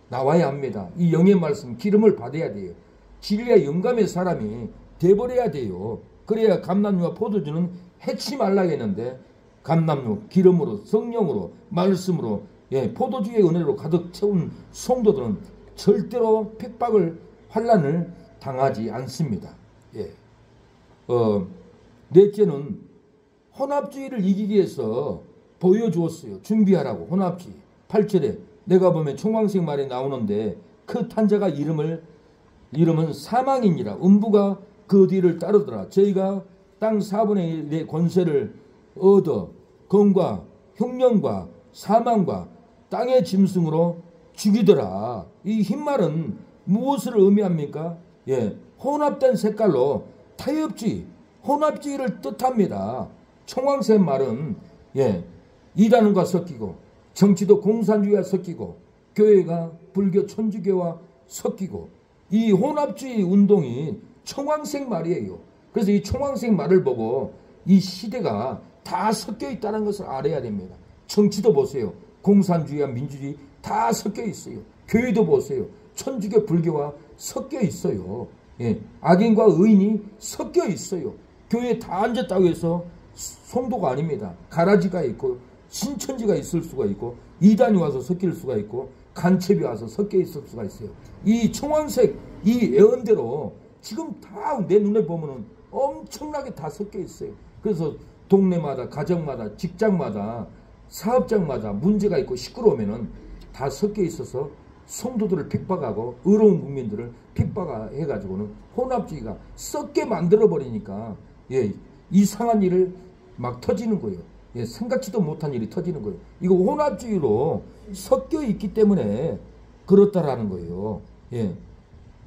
나와야 합니다. 이 영의 말씀, 기름을 받아야 돼요. 진리와 영감의 사람이 돼버려야 돼요. 그래야 감람류와 포도주는 해치 말라 했는데 감람류, 기름으로, 성령으로, 말씀으로, 포도주의 은혜로 가득 채운 성도들은 절대로 핍박을, 환난을 당하지 않습니다. 넷째는 혼합주의를 이기기 위해서 보여주었어요. 준비하라고. 혼합주의. 8절에 내가 보면 총왕색 말이 나오는데 그 탄자가 이름은 사망이니라. 음부가 그 뒤를 따르더라. 저희가 땅 4분의 1의 권세를 얻어 검과 흉년과 사망과 땅의 짐승으로 죽이더라. 이 흰말은 무엇을 의미합니까? 혼합된 색깔로 타협주의, 혼합주의를 뜻합니다. 총왕색 말은 이단과 섞이고 정치도 공산주의와 섞이고 교회가 불교 천주교와 섞이고 이 혼합주의 운동이 총왕색 말이에요. 그래서 이 총왕색 말을 보고 이 시대가 다 섞여 있다는 것을 알아야 됩니다. 정치도 보세요. 공산주의와 민주주의 다 섞여 있어요. 교회도 보세요. 천주교 불교와 섞여 있어요. 악인과 의인이 섞여 있어요. 교회에 다 앉았다고 해서 성도가 아닙니다. 가라지가 있고 신천지가 있을 수가 있고 이단이 와서 섞일 수가 있고 간첩이 와서 섞여 있을 수가 있어요. 이 청황색 이 예언대로 지금 다 내 눈에 보면은 엄청나게 다 섞여 있어요. 그래서 동네마다 가정마다 직장마다 사업장마다 문제가 있고 시끄러우면은 다 섞여 있어서 성도들을 핍박하고 의로운 국민들을 핍박해가지고는 혼합주의가 썩게 만들어버리니까 이상한 일을 막 터지는 거예요. 생각지도 못한 일이 터지는 거예요. 이거 혼합주의로 섞여 있기 때문에 그렇다라는 거예요.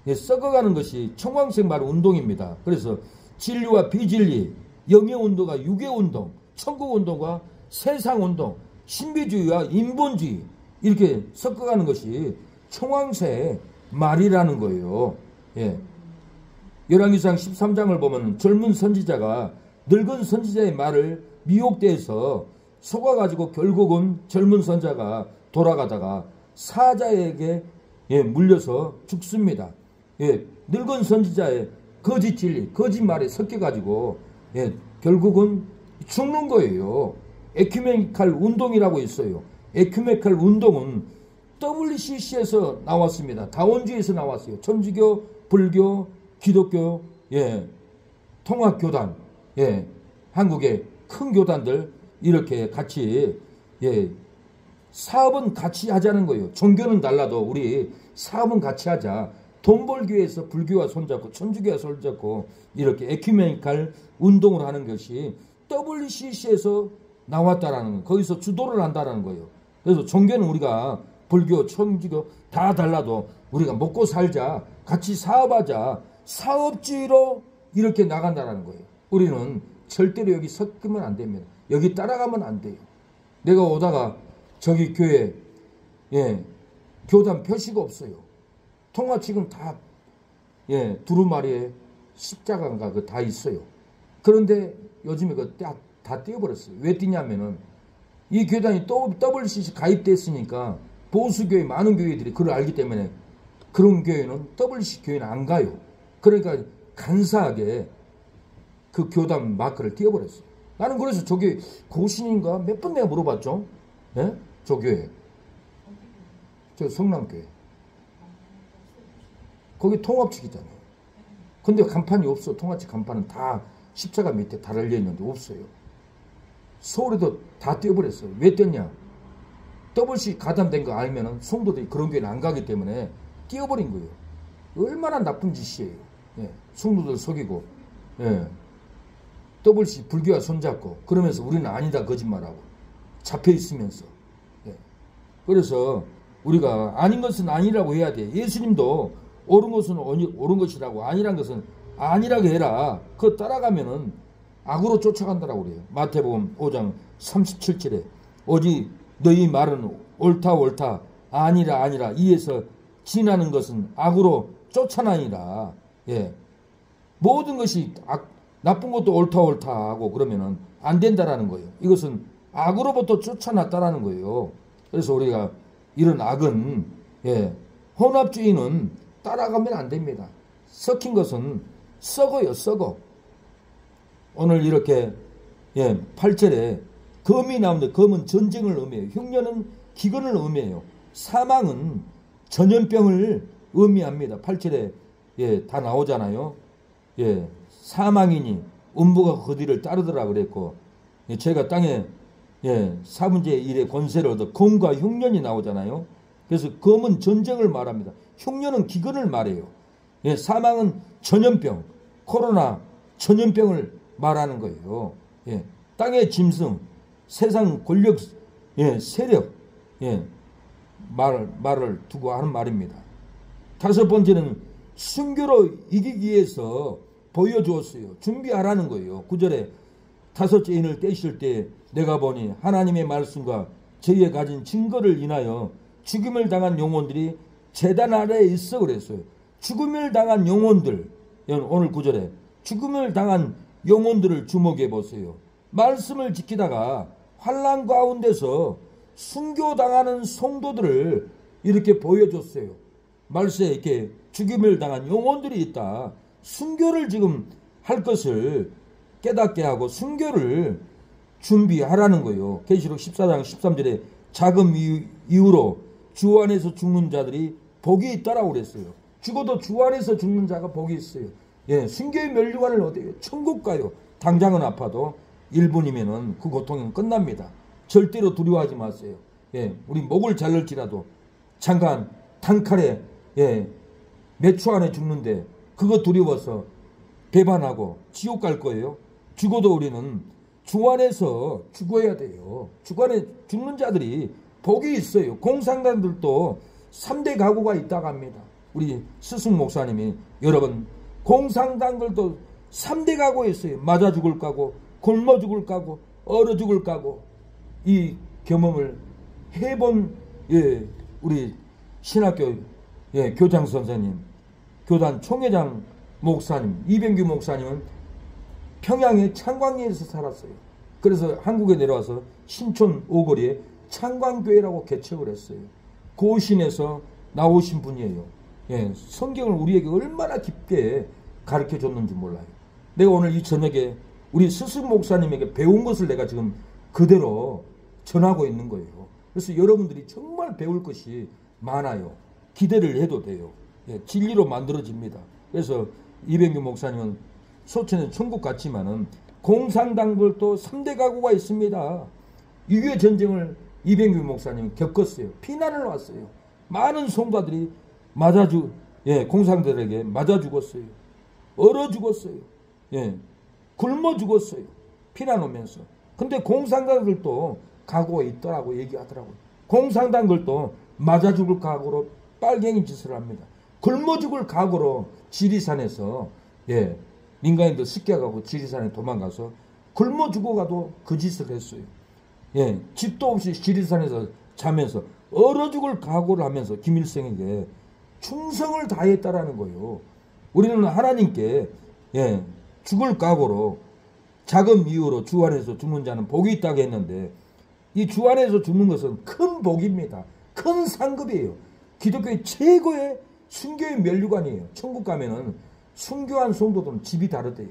썩어가는 것이 청황색 말 운동입니다. 그래서 진리와 비진리, 영의 운동과 육의 운동, 천국 운동과 세상 운동, 신비주의와 인본주의 이렇게 섞어가는 것이 청황색 말이라는 거예요. 열왕기상 13장을 보면 젊은 선지자가 늙은 선지자의 말을 미혹돼서 속아가지고 결국은 젊은 선자가 돌아가다가 사자에게 물려서 죽습니다. 늙은 선지자의 거짓 진리, 거짓말에 섞여가지고 결국은 죽는 거예요. 에큐메니칼 운동이라고 있어요. 에큐메니칼 운동은 WCC에서 나왔습니다. 다원주의에서 나왔어요. 천주교, 불교, 기독교, 통합교단, 한국의 큰 교단들 이렇게 같이 사업은 같이 하자는 거예요. 종교는 달라도 우리 사업은 같이 하자. 돈 벌기 위해서 불교와 손잡고 천주교와 손잡고 이렇게 에큐메니칼 운동을 하는 것이 WCC에서 나왔다라는 거예요. 거기서 주도를 한다는 거예요. 그래서 종교는 우리가 불교, 천주교 다 달라도 우리가 먹고 살자, 같이 사업하자, 사업주의로 이렇게 나간다는 거예요. 우리는 절대로 여기 섞으면 안 됩니다. 여기 따라가면 안 돼요. 내가 오다가 저기 교회 교단 표시가 없어요. 통화 지금 다 두루마리에 십자가인가 그 다 있어요. 그런데 요즘에 그 다 떼어버렸어요. 왜 떼냐면은 이 교단이 WCC 가입됐으니까 보수교회 많은 교회들이 그걸 알기 때문에 그런 교회는 WCC 교회는 안 가요. 그러니까 간사하게 그 교단 마크를 띄워버렸어요. 나는 그래서 저기 고신인가 몇 번 내가 물어봤죠. 저 교회. 저 성남교회. 거기 통합측이잖아요. 근데 간판이 없어. 통합측 간판은 다 십자가 밑에 달려 있는데 없어요. 서울에도 다 띄워버렸어요. 왜 뗐냐? WC 가담된 거 알면은 성도들이 그런 교회는 안 가기 때문에 띄워버린 거예요. 얼마나 나쁜 짓이에요. 성도들 속이고. 더블C 불교와 손잡고 그러면서 우리는 아니다 거짓말하고 잡혀 있으면서 그래서 우리가 아닌 것은 아니라고 해야 돼. 예수님도 옳은 것은 옳은 것이라고 아니란 것은 아니라고 해라. 그거 따라가면은 악으로 쫓아간다라고 그래요. 마태복음 5장 37절에 오직 너희 말은 옳다 옳다 아니라 아니라 이에서 지나는 것은 악으로 쫓아나니라. 모든 것이 나쁜 것도 옳다 옳다 하고 그러면은 안 된다라는 거예요. 이것은 악으로부터 쫓아났다라는 거예요. 그래서 우리가 이런 악은 혼합주의는 따라가면 안 됩니다. 섞인 것은 썩어요. 썩어. 오늘 이렇게 8절에 검이 나오는데 검은 전쟁을 의미해요. 흉년은 기근을 의미해요. 사망은 전염병을 의미합니다. 8절에 다 나오잖아요. 사망이니 음부가 그 뒤를 따르더라 그랬고 제가 땅에 4분의 1의 권세를 얻어 검과 흉년이 나오잖아요. 그래서 검은 전쟁을 말합니다. 흉년은 기근을 말해요. 사망은 전염병, 코로나 전염병을 말하는 거예요. 땅의 짐승, 세상 권력, 세력, 말을 두고 하는 말입니다. 다섯 번째는 순교로 이기기 위해서 보여주었어요. 준비하라는 거예요. 9절에 다섯째 인을 떼실 때 내가 보니 하나님의 말씀과 저희의 가진 증거를 인하여 죽임을 당한 영혼들이 제단 아래에 있어 그랬어요. 죽음을 당한 영혼들, 오늘 9절에 죽음을 당한 영혼들을 주목해 보세요. 말씀을 지키다가 환난 가운데서 순교당하는 성도들을 이렇게 보여줬어요. 말세에 이렇게 죽임을 당한 영혼들이 있다. 순교를 지금 할 것을 깨닫게 하고 순교를 준비하라는 거예요. 계시록 14장 13절에 자금 이후로 주 안에서 죽는 자들이 복이 있다라고 그랬어요. 죽어도 주 안에서 죽는 자가 복이 있어요. 순교의 면류관을 어디에요? 천국 가요. 당장은 아파도 1분이면은 그 고통은 끝납니다. 절대로 두려워하지 마세요. 우리 목을 잘를지라도 잠깐 단칼에 몇 초 안에 죽는데 그거 두려워서 배반하고 지옥 갈 거예요. 죽어도 우리는 주 안에서 죽어야 돼요. 주 안에 죽는 자들이 복이 있어요. 공산당들도 3대 가구가 있다고 합니다. 우리 스승 목사님이 여러분 공산당들도 3대 가구가 있어요. 맞아 죽을 까고 굶어 죽을 까고 얼어 죽을 까고 이 경험을 해본 우리 신학교 교장 선생님 교단 총회장 목사님 이병규 목사님은 평양의 창광리에서 살았어요. 그래서 한국에 내려와서 신촌 오거리에 창광교회라고 개척을 했어요. 고신에서 나오신 분이에요. 성경을 우리에게 얼마나 깊게 가르쳐 줬는지 몰라요. 내가 오늘 이 저녁에 우리 스승 목사님에게 배운 것을 내가 지금 그대로 전하고 있는 거예요. 그래서 여러분들이 정말 배울 것이 많아요. 기대를 해도 돼요. 진리로 만들어집니다. 그래서 이병규 목사님은 소천은 천국 같지만은 공산당들도 3대 가구가 있습니다. 6.25 전쟁을 이병규 목사님이 겪었어요. 피난을 왔어요. 많은 성도들이 공산들에게 맞아 죽었어요. 얼어 죽었어요. 굶어 죽었어요. 피난 오면서. 근데 공산당들도 각오가 있더라고 얘기하더라고요. 공산당들도 맞아 죽을 각오로 빨갱이 짓을 합니다. 굶어 죽을 각오로 지리산에서 민간인들 습격하고 지리산에 도망가서 굶어 죽어가도 그 짓을 했어요. 집도 없이 지리산에서 자면서 얼어 죽을 각오를 하면서 김일성에게 충성을 다했다라는 거예요. 우리는 하나님께 죽을 각오로 자금 이후로 주 안에서 죽는 자는 복이 있다고 했는데 이 주 안에서 죽는 것은 큰 복입니다. 큰 상급이에요. 기독교의 최고의 순교의 면류관이에요. 천국 가면은 순교한 성도들은 집이 다르대요.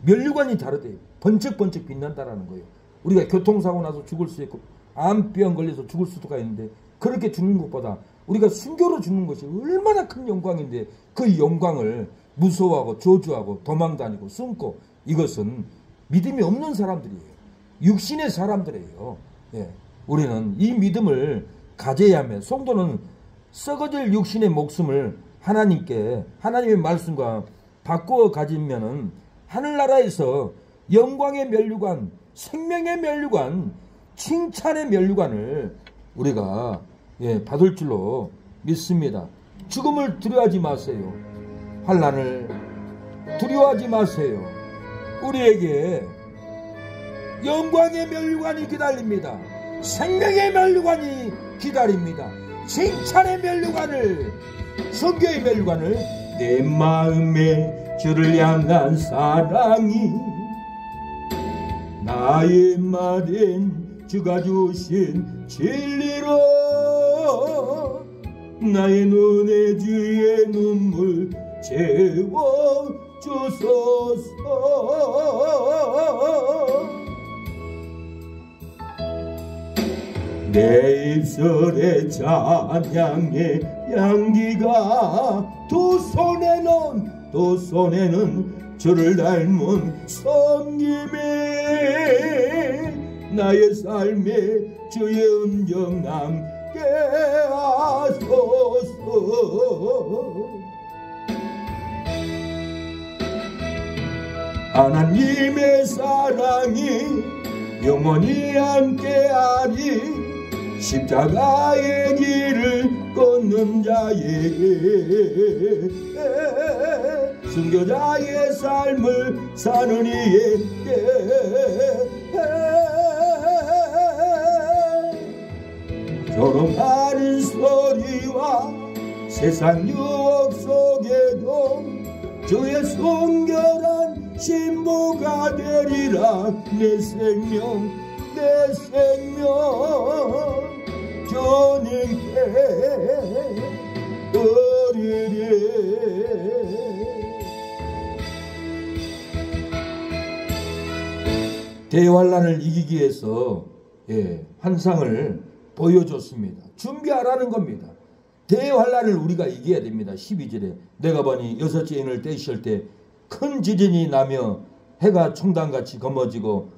면류관이 다르대요. 번쩍번쩍 빛난다라는 거예요. 우리가 교통사고 나서 죽을 수 있고 암병 걸려서 죽을 수도 있는데 그렇게 죽는 것보다 우리가 순교로 죽는 것이 얼마나 큰 영광인데 그 영광을 무서워하고 저주하고 도망다니고 숨고 이것은 믿음이 없는 사람들이에요. 육신의 사람들이에요. 우리는 이 믿음을 가져야 하면 성도는 썩어질 육신의 목숨을 하나님께 하나님의 말씀과 바꾸어 가지면은 하늘나라에서 영광의 면류관, 생명의 면류관, 칭찬의 면류관을 우리가 받을 줄로 믿습니다. 죽음을 두려워하지 마세요. 환난을 두려워하지 마세요. 우리에게 영광의 면류관이 기다립니다. 생명의 면류관이 기다립니다. 칭찬의 면류관을, 성교의 면류관을, 내 마음에 주를 향한 사랑이 나의 말엔 주가 주신 진리로 나의 눈에 주의 눈물 채워주소서. 내 입술에 찬양의 향기가 두 손에는 주를 닮은 섬김에 나의 삶에 주의 음정 남게 하소서. 하나님의 사랑이 영원히 함께하리. 십자가의 길을 걷는 자에게, 순교자의 삶을 사는 이에게 조롱하는 소리와 세상 유혹 속에도 주의 순결한 신부가 되리라. 내 생명 주님께 드리리. 대환란을 이기기 위해서 환상을 보여줬습니다. 준비하라는 겁니다. 대환란을 우리가 이겨야 됩니다. 12절에 내가 보니 여섯째 인을 떼실 때 큰 지진이 나며 해가 총단같이 검어지고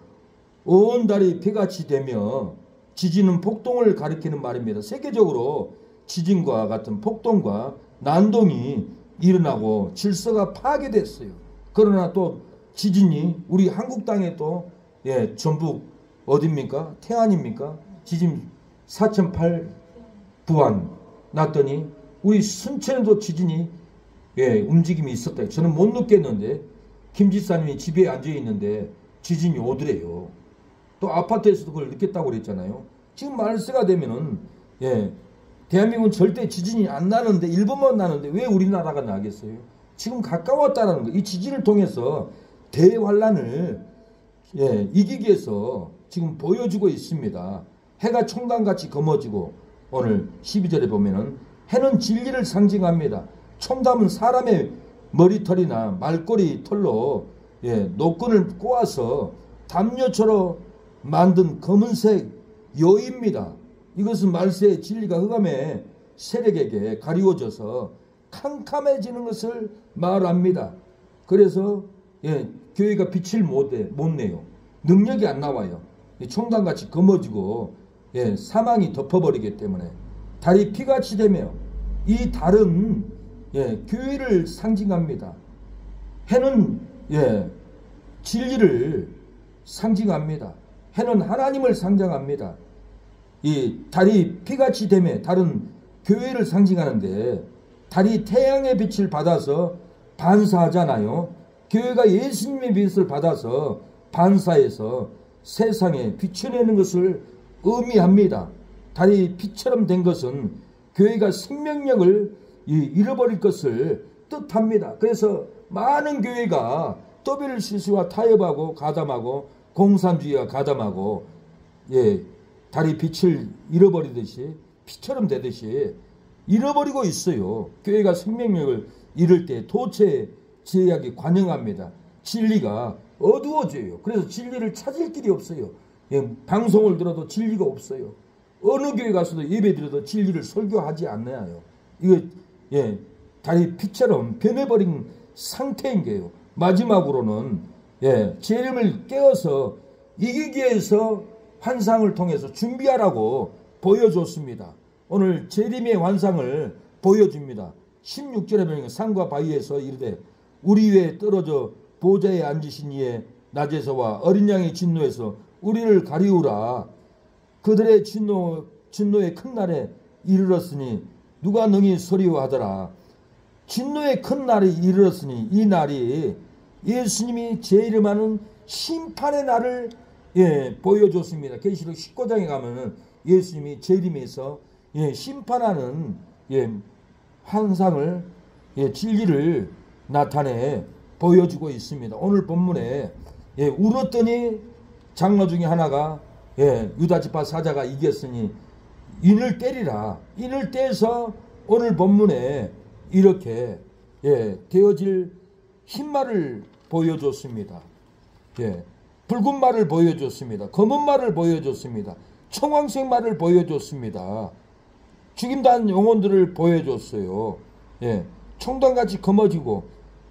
온 달이 피같이 되며, 지진은 폭동을 가리키는 말입니다. 세계적으로 지진과 같은 폭동과 난동이 일어나고 질서가 파괴됐어요. 그러나 또 지진이 우리 한국 땅에 또 전북 어딥니까? 태안입니까? 지진 4.8 부안 났더니 우리 순천에도 지진이 움직임이 있었다. 저는 못 느꼈는데 김 지사님이 집에 앉아 있는데 지진이 오더래요. 또 아파트에서도 그걸 느꼈다고 그랬잖아요. 지금 말세가 되면은 대한민국은 절대 지진이 안 나는데, 일본만 나는데 왜 우리나라가 나겠어요? 지금 가까웠다는 거. 이 지진을 통해서 대환란을 이기기 위해서 지금 보여주고 있습니다. 해가 총단같이 검어지고, 오늘 12절에 보면은 해는 진리를 상징합니다. 총담은 사람의 머리털이나 말꼬리 털로 노끈을 꼬아서 담요처럼 만든 검은색 여입니다. 이것은 말세의 진리가 흑암의 세력에게 가리워져서 캄캄해지는 것을 말합니다. 그래서 교회가 빛을 못 내요. 능력이 안 나와요. 총단같이 검어지고 사망이 덮어버리기 때문에 달이 피같이 되며, 이 달은 교회를 상징합니다. 해는 진리를 상징합니다. 해는 하나님을 상징합니다. 이 달이 피같이 되며, 달은 교회를 상징하는데, 달이 태양의 빛을 받아서 반사하잖아요. 교회가 예수님의 빛을 받아서 반사해서 세상에 비춰내는 것을 의미합니다. 달이 빛처럼 된 것은 교회가 생명력을 잃어버릴 것을 뜻합니다. 그래서 많은 교회가 WCC와 타협하고 가담하고 공산주의와 가담하고 달이 빛을 잃어버리듯이, 빛처럼 되듯이 잃어버리고 있어요. 교회가 생명력을 잃을 때 도체 제약이 관영합니다. 진리가 어두워져요. 그래서 진리를 찾을 길이 없어요. 방송을 들어도 진리가 없어요. 어느 교회 가서도 예배 드려도 진리를 설교하지 않나요? 이거 달이 빛처럼 변해버린 상태인 거예요. 마지막으로는 재림을 깨워서 이기기 위해서 환상을 통해서 준비하라고 보여줬습니다. 오늘 재림의 환상을 보여줍니다. 16절에 보면 산과 바위에서 이르되 우리 위에 떨어져 보좌에 앉으신 이의 낮에서와 어린 양의 진노에서 우리를 가리우라. 그들의 진노의 큰 날에 이르렀으니 누가 능히 서리하더라. 진노의 큰 날이 이르렀으니 이 날이 예수님이 재림하는 심판의 날을 보여줬습니다. 계시록 19장에 가면은 예수님이 재림해서 심판하는 환상을 진리를 나타내 보여주고 있습니다. 오늘 본문에 울었더니 장로 중에 하나가 유다지파 사자가 이겼으니 인을 때리라. 인을 떼서 오늘 본문에 이렇게 되어질 흰말을 보여줬습니다. 붉은 말을 보여줬습니다. 검은 말을 보여줬습니다. 청황색 말을 보여줬습니다. 죽임단 영혼들을 보여줬어요. 청단같이 검어지고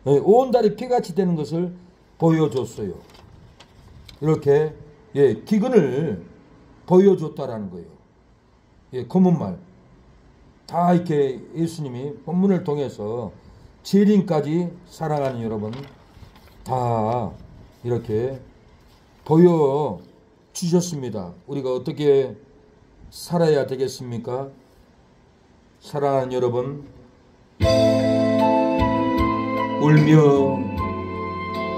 온 달이 피같이 되는 것을 보여줬어요. 이렇게 기근을 보여줬다라는 거예요. 검은 말 다 이렇게 예수님이 본문을 통해서 재림까지 사랑하는 여러분 다 이렇게 보여주셨습니다. 우리가 어떻게 살아야 되겠습니까? 사랑하는 여러분, 울며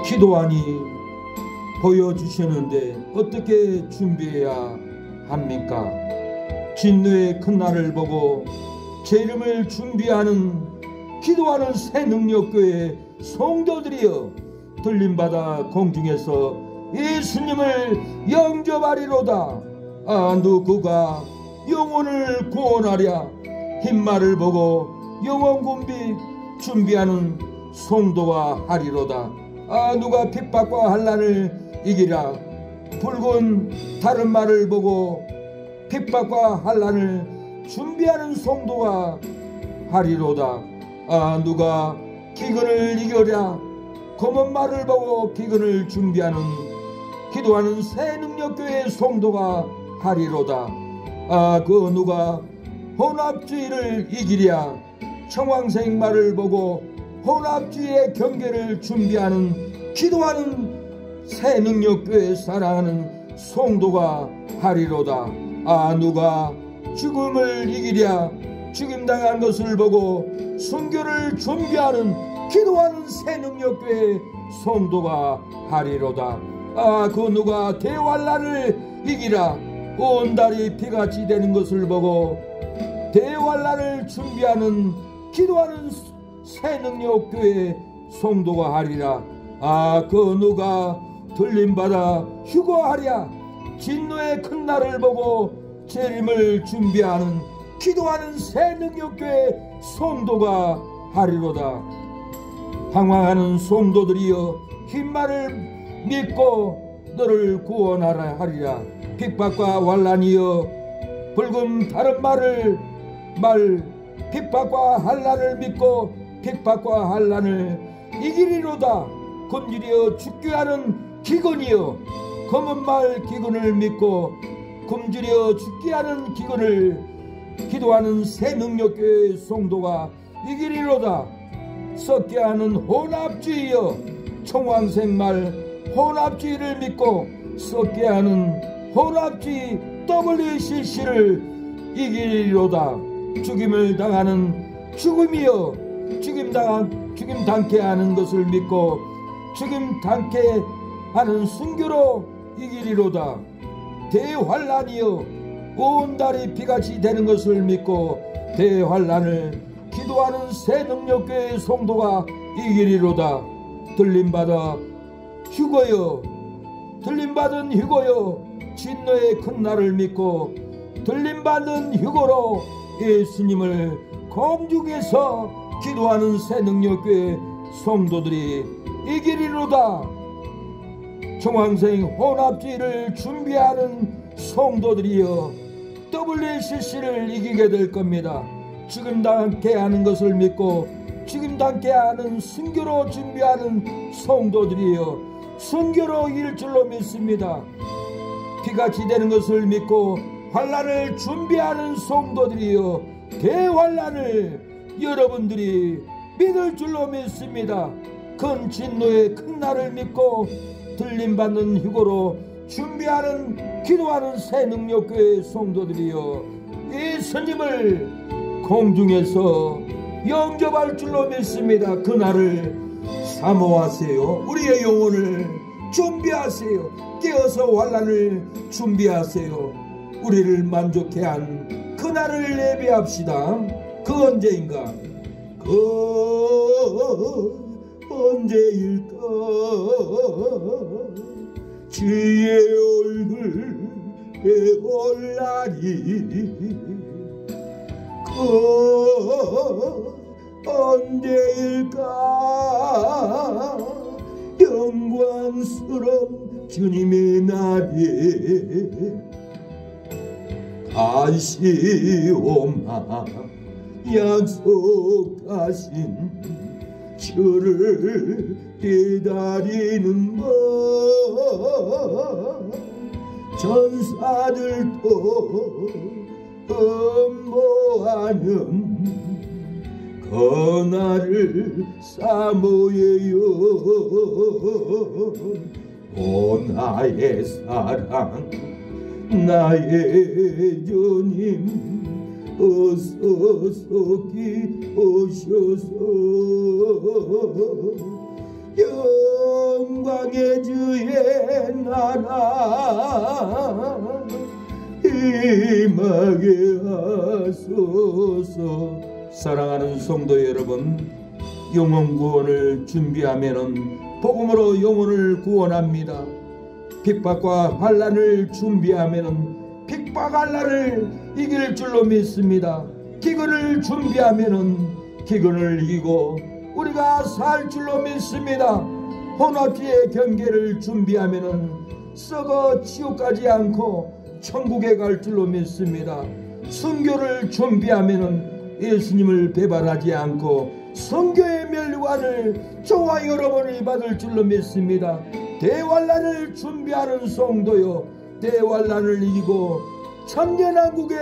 기도하니 보여주셨는데 어떻게 준비해야 합니까? 진노의 큰 날을 보고 재림을 준비하는 기도하는 새 능력교회 성도들이여 들림받아 공중에서 예수님을 영접하리로다. 누구가 영혼을 구원하랴. 흰말을 보고 영혼 군비 준비하는 성도가 하리로다. 누가 핍박과 환난을 이기랴. 붉은 다른 말을 보고 핍박과 환난을 준비하는 성도가 하리로다. 누가 기근을 이겨랴. 검은 말을 보고 기근을 준비하는 기도하는 새 능력교회의 성도가 하리로다. 그 누가 혼합주의를 이기랴. 청황색 말을 보고 혼합주의의 경계를 준비하는 기도하는 새 능력교회 사랑하는 성도가 하리로다. 누가 죽음을 이기랴. 죽임당한 것을 보고 순교를 준비하는 기도하는 새 능력교회 성도가 하리로다. 그 누가 대환난을 이기라. 온 달이 피같이 되는 것을 보고 대환난을 준비하는 기도하는 새 능력교회 성도가 하리라. 그 누가 들림받아 휴거하랴. 진노의 큰 날을 보고 재림을 준비하는 기도하는 새 능력교회 성도가 하리로다. 방황하는 성도들이여 흰말을 믿고 너를 구원하라 하리라. 핍박과 환난이여 붉은 다른 말을 핍박과 환난을 믿고 핍박과 환난을 이기리로다. 굶주려 죽게 하는 기근이여 검은 말 기근을 믿고 굶주려 죽게 하는 기근을 기도하는 새 능력교회 성도가 이기리로다. 썩게 하는 혼합주의여 청황색 말 혼합주의를 믿고 썩게 하는 혼합주의 WCC를 이기리로다. 죽임을 당하는 죽음이여 죽임 당케 하는 것을 믿고 죽임 당케 하는 순교로 이기리로다. 대환난이여 온 달이 피같이 되는 것을 믿고 대환난을 기도하는 새 능력교회의 성도가 이기리로다. 들림받아 휴거여 들림받은 휴거여 진노의 큰 날을 믿고 들림받은 휴거로 예수님을 공중에서 기도하는 새 능력교회 성도들이 이기리로다. 청황생 혼합주의를 준비하는 성도들이여 WCC를 이기게 될 겁니다. 죽임 당케 하는 것을 믿고 죽임 당케 하는 순교로 준비하는 성도들이여 순교로 이길 줄로 믿습니다. 피같이 되는 것을 믿고 환난을 준비하는 성도들이여 대환난을 여러분들이 믿을 줄로 믿습니다. 큰 진노의 큰 날을 믿고 들림받는 휴거로 준비하는 기도하는 새 능력교회 성도들이여, 예수님을 공중에서 영접할 줄로 믿습니다. 그날을 사모하세요. 우리의 영혼을 준비하세요. 깨어서 환난을 준비하세요. 우리를 만족해 한 그날을 예비합시다. 그 언제인가? 그 언제일까? 주의 얼굴에 올 날이 그 언제일까? 영광스러운 주님의 날이 다시 오마 약속하신 주를 기다리는 것, 전사들도 음모하는 그날을 사모해요. 오 나의 사랑, 나의 주님, 어서 속히 오셔서 영광의 주의 나라 임하게 하소서. 사랑하는 성도 여러분, 영혼 구원을 준비하면은 복음으로 영혼을 구원합니다. 핍박과 환난을 준비하면은 핍박 환난을 이길 줄로 믿습니다. 기근을 준비하면은 기근을 이기고 우리가 살 줄로 믿습니다. 혼합지의 경계를 준비하면은 썩어 지옥 가지 않고 천국에 갈 줄로 믿습니다. 순교를 준비하면은 예수님을 배반하지 않고 성교의 멸류관을 저와 여러분이 받을 줄로 믿습니다. 대환난을 준비하는 성도요, 대환난을 이기고 천년왕국에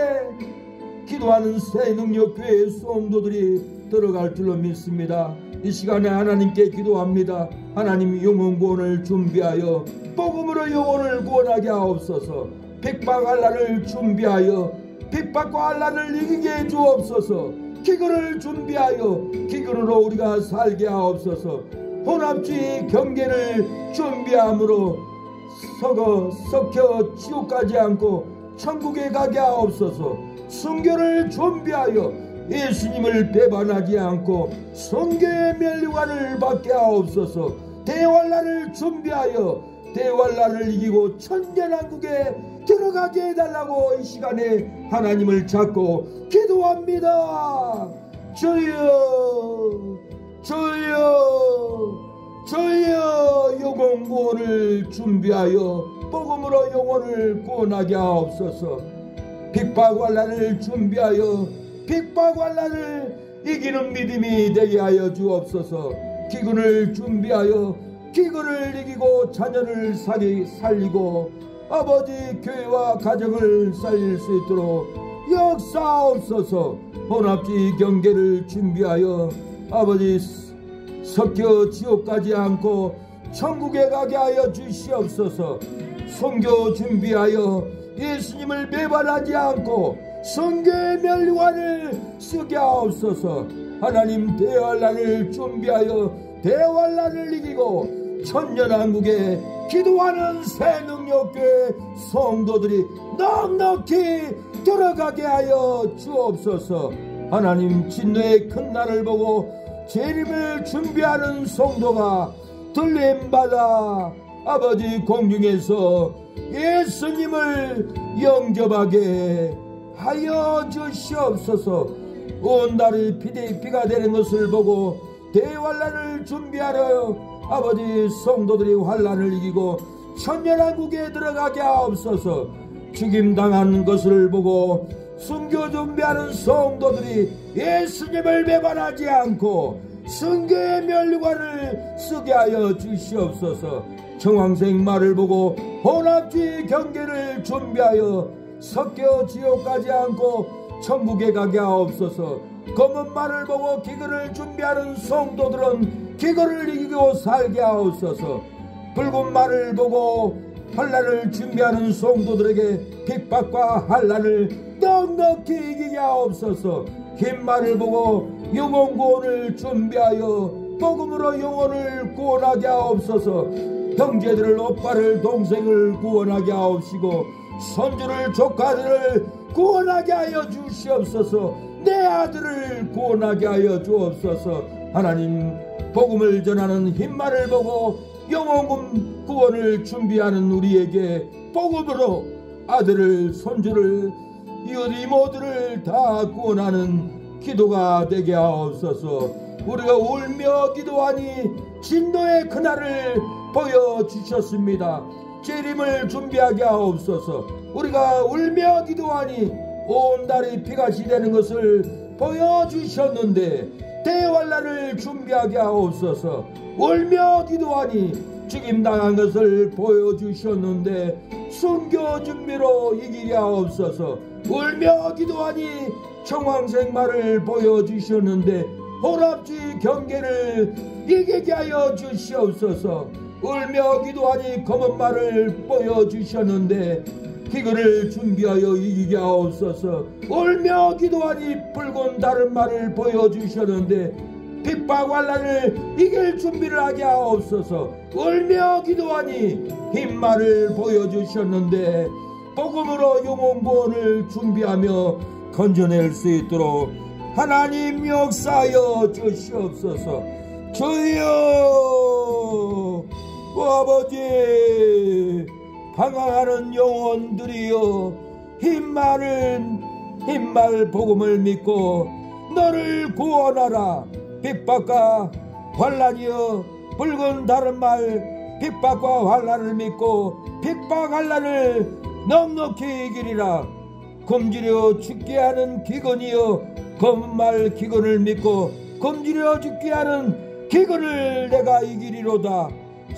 기도하는 새 능력교회 성도들이 들어갈 줄로 믿습니다. 이 시간에 하나님께 기도합니다. 하나님, 영혼 구원을 준비하여 복음으로 영혼을 구원하게 하옵소서. 핍박 환난을 준비하여 핍박과 환난을 이기게 해 주옵소서. 기근을 준비하여 기근으로 우리가 살게 하옵소서. 혼합주의 경계를 준비함으로 썩혀 지옥 가지 않고 천국에 가게 하옵소서. 순교를 준비하여 예수님을 배반하지 않고 성교의 멸류관을 받게 하옵소서. 대환난을 준비하여 대환난을 이기고 천년왕국에 들어가게 해달라고 이 시간에 하나님을 찾고 기도합니다. 주여, 주여, 주여, 영혼 구원을 준비하여 복음으로 영혼을 구원하게 하옵소서. 핍박 환난을 준비하여 핍박 환난을 이기는 믿음이 되게 하여 주옵소서. 기근을 준비하여 기근을 이기고 자녀를 살리고 아버지 교회와 가정을 살릴 수 있도록 역사옵소서. 혼합주의 경계를 준비하여 아버지 섞여 지옥 가지 않고 천국에 가게 하여 주시옵소서. 선교 준비하여 예수님을 배반하지 않고 성교의 멸류관을 쓰게 하옵소서. 하나님, 대환난을 준비하여 대환난을 이기고 천년왕국에 기도하는 새 능력교회 성도들이 넉넉히 들어가게 하여 주옵소서. 하나님, 진노의 큰 날을 보고 재림을 준비하는 성도가 들림받아 아버지 공중에서 예수님을 영접하게 하여 주시옵소서. 온 날이 비가 되는 것을 보고 대환난을 준비하려 아버지 성도들이 환난을 이기고 천년왕국에 들어가게 하옵소서. 죽임당하는 것을 보고 순교 준비하는 성도들이 예수님을 배반하지 않고 순교의 멸류관을 쓰게 하여 주시옵소서. 청황생 말을 보고 혼합주의 경계를 준비하여 섞여 지옥 가지 않고 천국에 가게 하옵소서. 검은 말을 보고 기근을 준비하는 성도들은 기근을 이기고 살게 하옵소서. 붉은 말을 보고 환난을 준비하는 성도들에게 핍박과 환난을 넉넉히 이기게 하옵소서. 흰 말을 보고 영혼 구원을 준비하여 복음으로 영혼을 구원하게 하옵소서. 형제들을, 오빠를, 동생을 구원하게 하옵시고 손주를, 조카들을 구원하게 하여 주시옵소서. 내 아들을 구원하게 하여 주옵소서. 하나님, 복음을 전하는 흰 말을 보고 영혼 구원을 준비하는 우리에게 복음으로 아들을, 손주를, 이웃 이모들을 다 구원하는 기도가 되게 하옵소서. 우리가 울며 기도하니 진노의 그날을 보여주셨습니다. 재림을 준비하게 하옵소서. 우리가 울며 기도하니 온 달이 피같이 되는 것을 보여주셨는데 대환란을 준비하게 하옵소서. 울며 기도하니 죽임당한 것을 보여주셨는데 순교 준비로 이기게 하옵소서. 울며 기도하니 청황생말을 보여주셨는데 혼합주의 경계를 이기게 하여 주시옵소서. 울며 기도하니 검은 말을 보여주셨는데 기근을 준비하여 이기게 하옵소서. 울며 기도하니 붉은 다른 말을 보여주셨는데 핍박 환난을 이길 준비를 하게 하옵소서. 울며 기도하니 흰 말을 보여주셨는데 복음으로 영혼 구원을 준비하며 건져낼 수 있도록 하나님 역사하여 주시옵소서. 주여, 아버지, 방황하는 영혼들이여, 흰 말 복음을 믿고 너를 구원하라. 핍박과 환난이여, 붉은 다른 말 핍박과 환난을 믿고 핍박 환난을 넉넉히 이기리라. 굶주려 죽게 하는 기근이여, 검은 말 기근을 믿고 굶주려 죽게 하는 기근을 내가 이기리로다.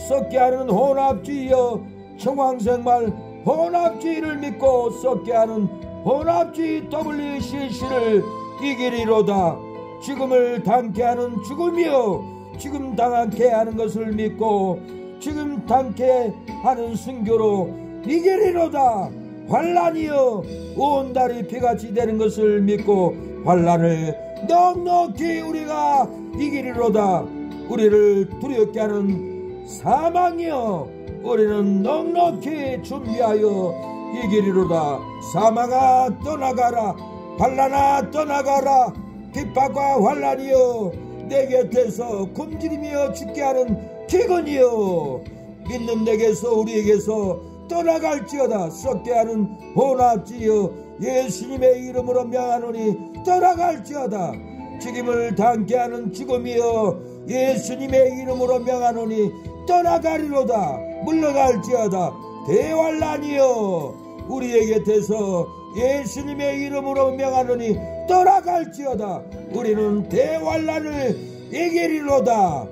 썩게 하는 혼합주의여, 청황생말 혼합주의를 믿고 썩게 하는 혼합주의 WCC를 이기리로다. 죽음을 당케 하는 죽음이여, 죽음 당하게 하는 것을 믿고 죽음 당케 하는 순교로 이기리로다. 환난이여, 온 달이 피같이 되는 것을 믿고 환난을 넉넉히 우리가 이기리로다. 우리를 두렵게 하는 사망이여, 우리는 넉넉히 준비하여 이기리로다. 사망아 떠나가라, 환난아 떠나가라. 핍박과 환난이여, 내 곁에서 굶주리며 죽게 하는 기근이여, 믿는 내게서 우리에게서 떠나갈지어다. 썩게 하는 혼합주의여, 예수님의 이름으로 명하노니 떠나갈지어다. 죽임을 당케 하는 죽음이여, 예수님의 이름으로 명하노니 떠나가리로다. 물러갈지어다. 대환란이여, 우리의 곁에서 예수님의 이름으로 명하노니 떠나갈지어다. 우리는 대환란을 이기리로다.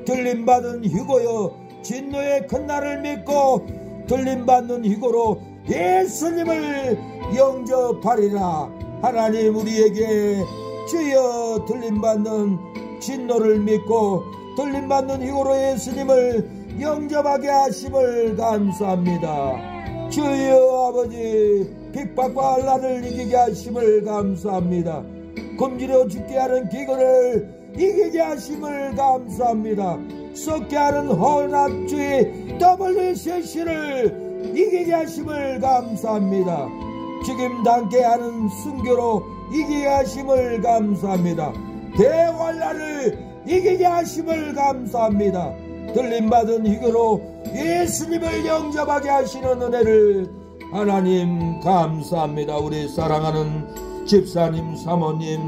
들림받은 휴고여, 진노의 큰 날을 믿고 들림받는 휴고로 예수님을 영접하리라. 하나님, 우리에게 주여 들림받는 진노를 믿고 들림받는 휴고로 예수님을 영접하게 하심을 감사합니다. 주여 아버지, 핍박과 환난을 이기게 하심을 감사합니다. 굶주려 죽게 하는 기근을 이기게 하심을 감사합니다. 썩게 하는 혼합주의 WCC를 이기게 하심을 감사합니다. 죽임 당케 하는 순교로 이기게 하심을 감사합니다. 대환난을 이기게 하심을 감사합니다. 들림받은 희교로 예수님을 영접하게 하시는 은혜를 하나님 감사합니다. 우리 사랑하는 집사님, 사모님,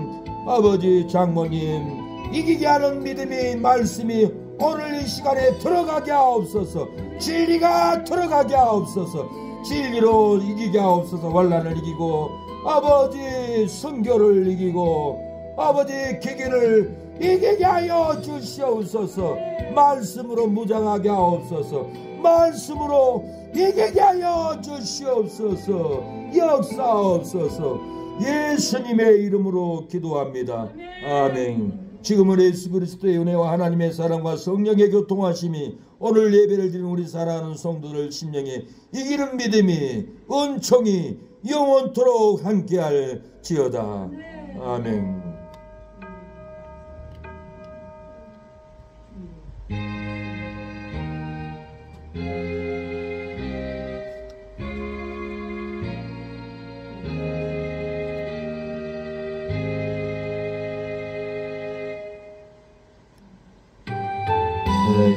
아버지, 장모님, 이기게 하는 믿음이, 말씀이 오늘 이 시간에 들어가게 하옵소서. 진리가 들어가게 하옵소서. 진리로 이기게 하옵소서. 환난을 이기고 아버지 순교를 이기고 아버지 기근을 이기게 하여 주시옵소서. 말씀으로 무장하게 하옵소서. 말씀으로 이기게 하여 주시옵소서. 역사하옵소서. 예수님의 이름으로 기도합니다. 아멘. 지금은 예수 그리스도의 은혜와 하나님의 사랑과 성령의 교통하심이 오늘 예배를 드리는 우리 사랑하는 성도들 심령에 이기는 믿음이 은총이 영원토록 함께할지어다. 아멘.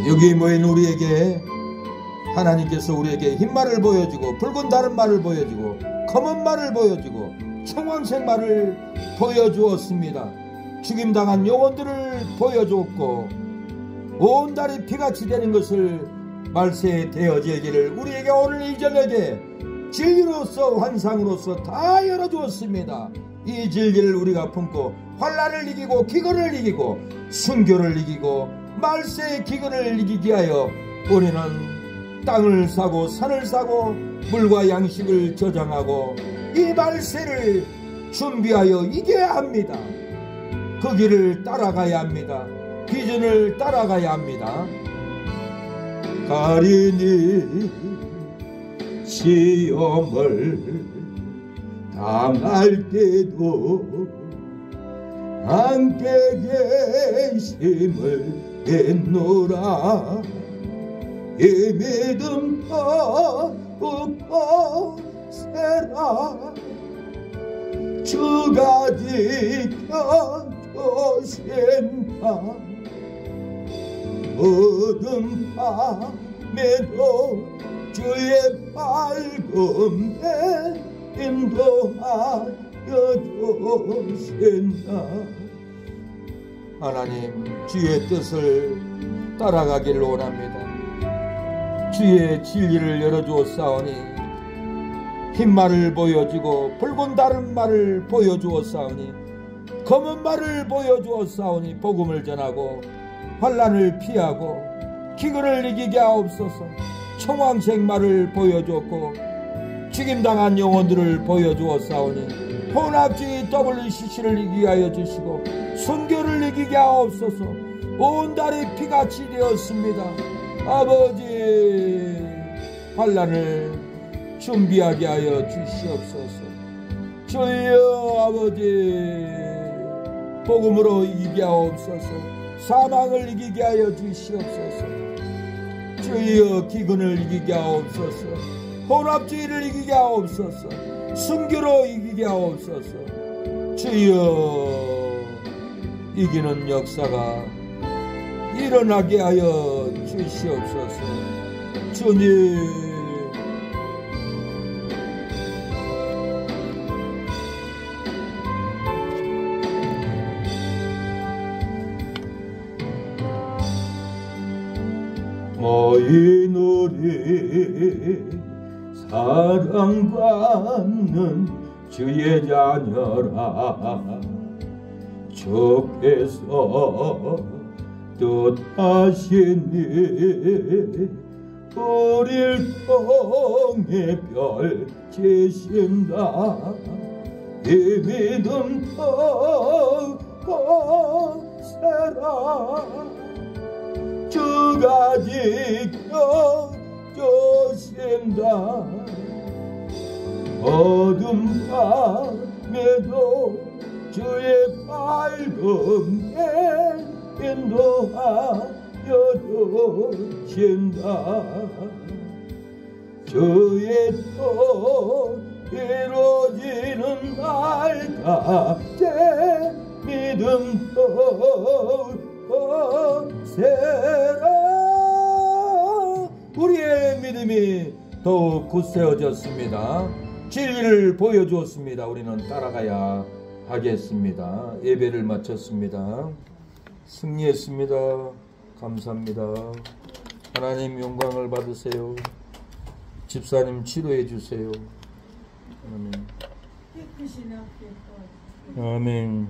여기 모인 우리에게 하나님께서 우리에게 흰말을 보여주고 붉은 다른 말을 보여주고 검은 말을 보여주고 청황색 말을 보여주었습니다. 죽임당한 영혼들을 보여주었고 온 달이 피같이 되는 것을 말세에 되어지기를 우리에게 오늘 이 저녁에 진리로서 환상으로서 다 열어주었습니다. 이 진리를 우리가 품고 환난을 이기고 기근을 이기고 순교를 이기고 말세의 기근을 이기게 하여 우리는 땅을 사고 산을 사고 물과 양식을 저장하고 이 말세를 준비하여 이겨야 합니다. 그 길을 따라가야 합니다. 비전을 따라가야 합니다. 가리니 시험을 당할 때도 함께 계심을 했노라. 이 믿음 더욱더 세라. 주가 지켜주신다. 어둠 밤에도 주의 밝음에 인도하여 주신다. 하나님, 주의 뜻을 따라가기를 원합니다. 주의 진리를 열어주었사오니 흰말을 보여주고 붉은 다른 말을 보여주었사오니 검은 말을 보여주었사오니 복음을 전하고 환난을 피하고 기근을 이기게 하옵소서. 청황색 말을 보여주었고 죽임당한 영혼들을 보여주었사오니 혼합주의 WCC를 이기게 하여 주시고 순교를 이기게 하옵소서. 온 달이 피같이 되었습니다. 아버지, 환난을 준비하게 하여 주시옵소서. 주여 아버지, 복음으로 이기게 하옵소서. 사망을 이기게 하여 주시옵소서. 주여 기근을 이기게 하옵소서. 혼합주의를 이기게 하옵소서. 순교로 이기게 하옵소서. 주여, 이기는 역사가 일어나게 하여 주시옵소서. 주님, 모인 우리 사랑받는 주의 자녀라. 주께서 뜻하시니 우릴 통해 펼치신다. 이 믿음 더거세라. 주가 지켜주신다. 어둠 밤에도 주의 밝음에 인도하여 주신다. 주의 뜻 이루어지는 날까지 믿음 더세라. 우리의 믿음이 더욱 굳세어졌습니다. 진리를 보여주었습니다. 우리는 따라가야 하겠습니다. 예배를 마쳤습니다. 승리했습니다. 감사합니다. 하나님 영광을 받으세요. 집사님 치료해 주세요. 아멘. 아멘.